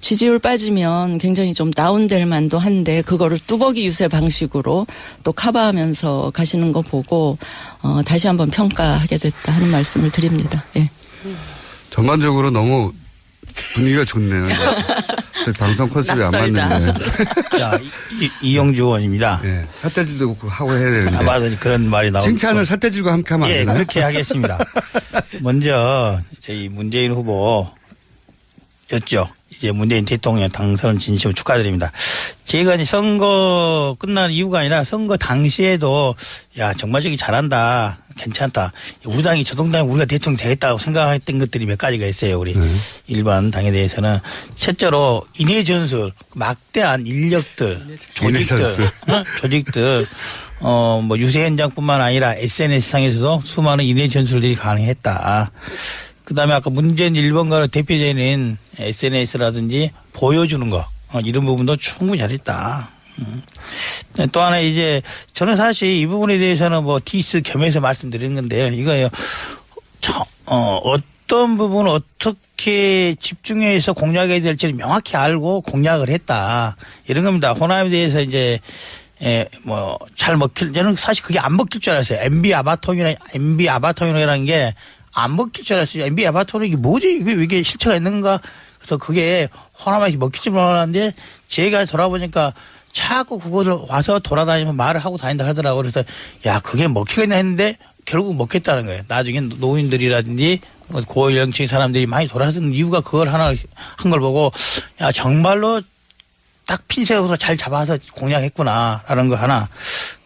지지율 빠지면 굉장히 좀 다운될 만도 한데 그거를 뚜벅이 유세 방식으로 또 커버하면서 가시는 거 보고 다시 한번 평가하게 됐다 하는 말씀을 드립니다. 예. 전반적으로 너무 분위기가 좋네요. 저희 방송 컨셉이 안 맞는데. 자, 이용주 의원입니다. 네, 삿대질도 하고 해야 되는데. 맞아, 그런 말이 나오고. 칭찬을 삿대질과 함께 하면 안 되나요? 그렇게 하겠습니다. 먼저 저희 문재인 후보였죠. 이제 문재인 대통령 당선 진심으로 축하드립니다. 제가 이제 선거 끝난 이유가 아니라 선거 당시에도 정말 저기 잘한다. 괜찮다. 우리 당이 저동당이 우리가 대통령 되겠다고 생각했던 것들이 몇 가지가 있어요. 우리 일반 당에 대해서는. 첫째로 인해 전술, 막대한 인력들, 조직들, 유세 현장뿐만 아니라 SNS상에서도 수많은 인해 전술들이 가능했다. 그다음에 아까 문재인 1번가로 대표되는 SNS라든지 보여주는 거 이런 부분도 충분히 잘했다. 또 하나 이제 저는 사실 이 부분에 대해서는 디스 겸해서 말씀드리는 건데요. 이거요. 어떤 부분을 어떻게 집중해서 공략해야 될지를 명확히 알고 공략을 했다. 이런 겁니다. 호남에 대해서 이제 잘 저는 사실 그게 안 먹힐 줄 알았어요. MB 아바토이라는 게 안 먹힐 줄 알았어요. MB 아바토는 이게 뭐지? 이게 실체가 있는가? 그래서 그게 호남에서 먹힐 줄 몰랐는데 제가 돌아보니까 자꾸 그거를 와서 돌아다니면 말을 하고 다닌다 하더라고요. 그래서 그게 먹히겠냐 했는데 결국 먹혔다는 거예요. 나중에 노인들이라든지 고연령층 사람들이 많이 돌아서는 이유가 그걸 하나 한 걸 보고 정말로 딱 핀셋으로 잘 잡아서 공략했구나라는 거 하나.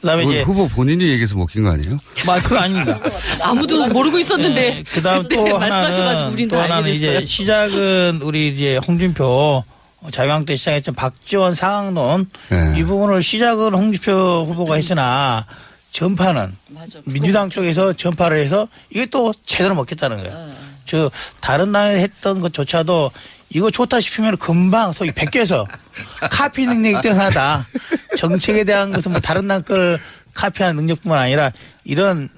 그다음에 이제 후보 본인이 얘기해서 먹힌 거 아니에요? 그거 아닙니다. 아무도 모르고 있었는데. 그다음 또 하나는 이제 시작은 우리 이제 홍준표 자유한국당 때 시작했던 박지원 상황론 이 부분을 시작은 홍준표 후보가 했으나 전파는 민주당 쪽에서 전파를 해서 이게 또 제대로 먹겠다는 거예요. 다른 당에 했던 것조차도 이거 좋다 싶으면 금방 소위 베껴서 카피 능력이 뛰어나다. 정책에 대한 것은 다른 당 걸 카피하는 능력뿐만 아니라 이런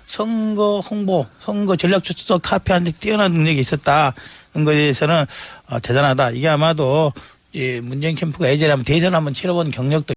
선거 홍보, 선거 전략조차 카피하는 데 뛰어난 능력이 있었다. 그런 것에 대해서는 대단하다. 이게 아마도 문재인 캠프가 예전에 한번 대선 한번 치러본 경력도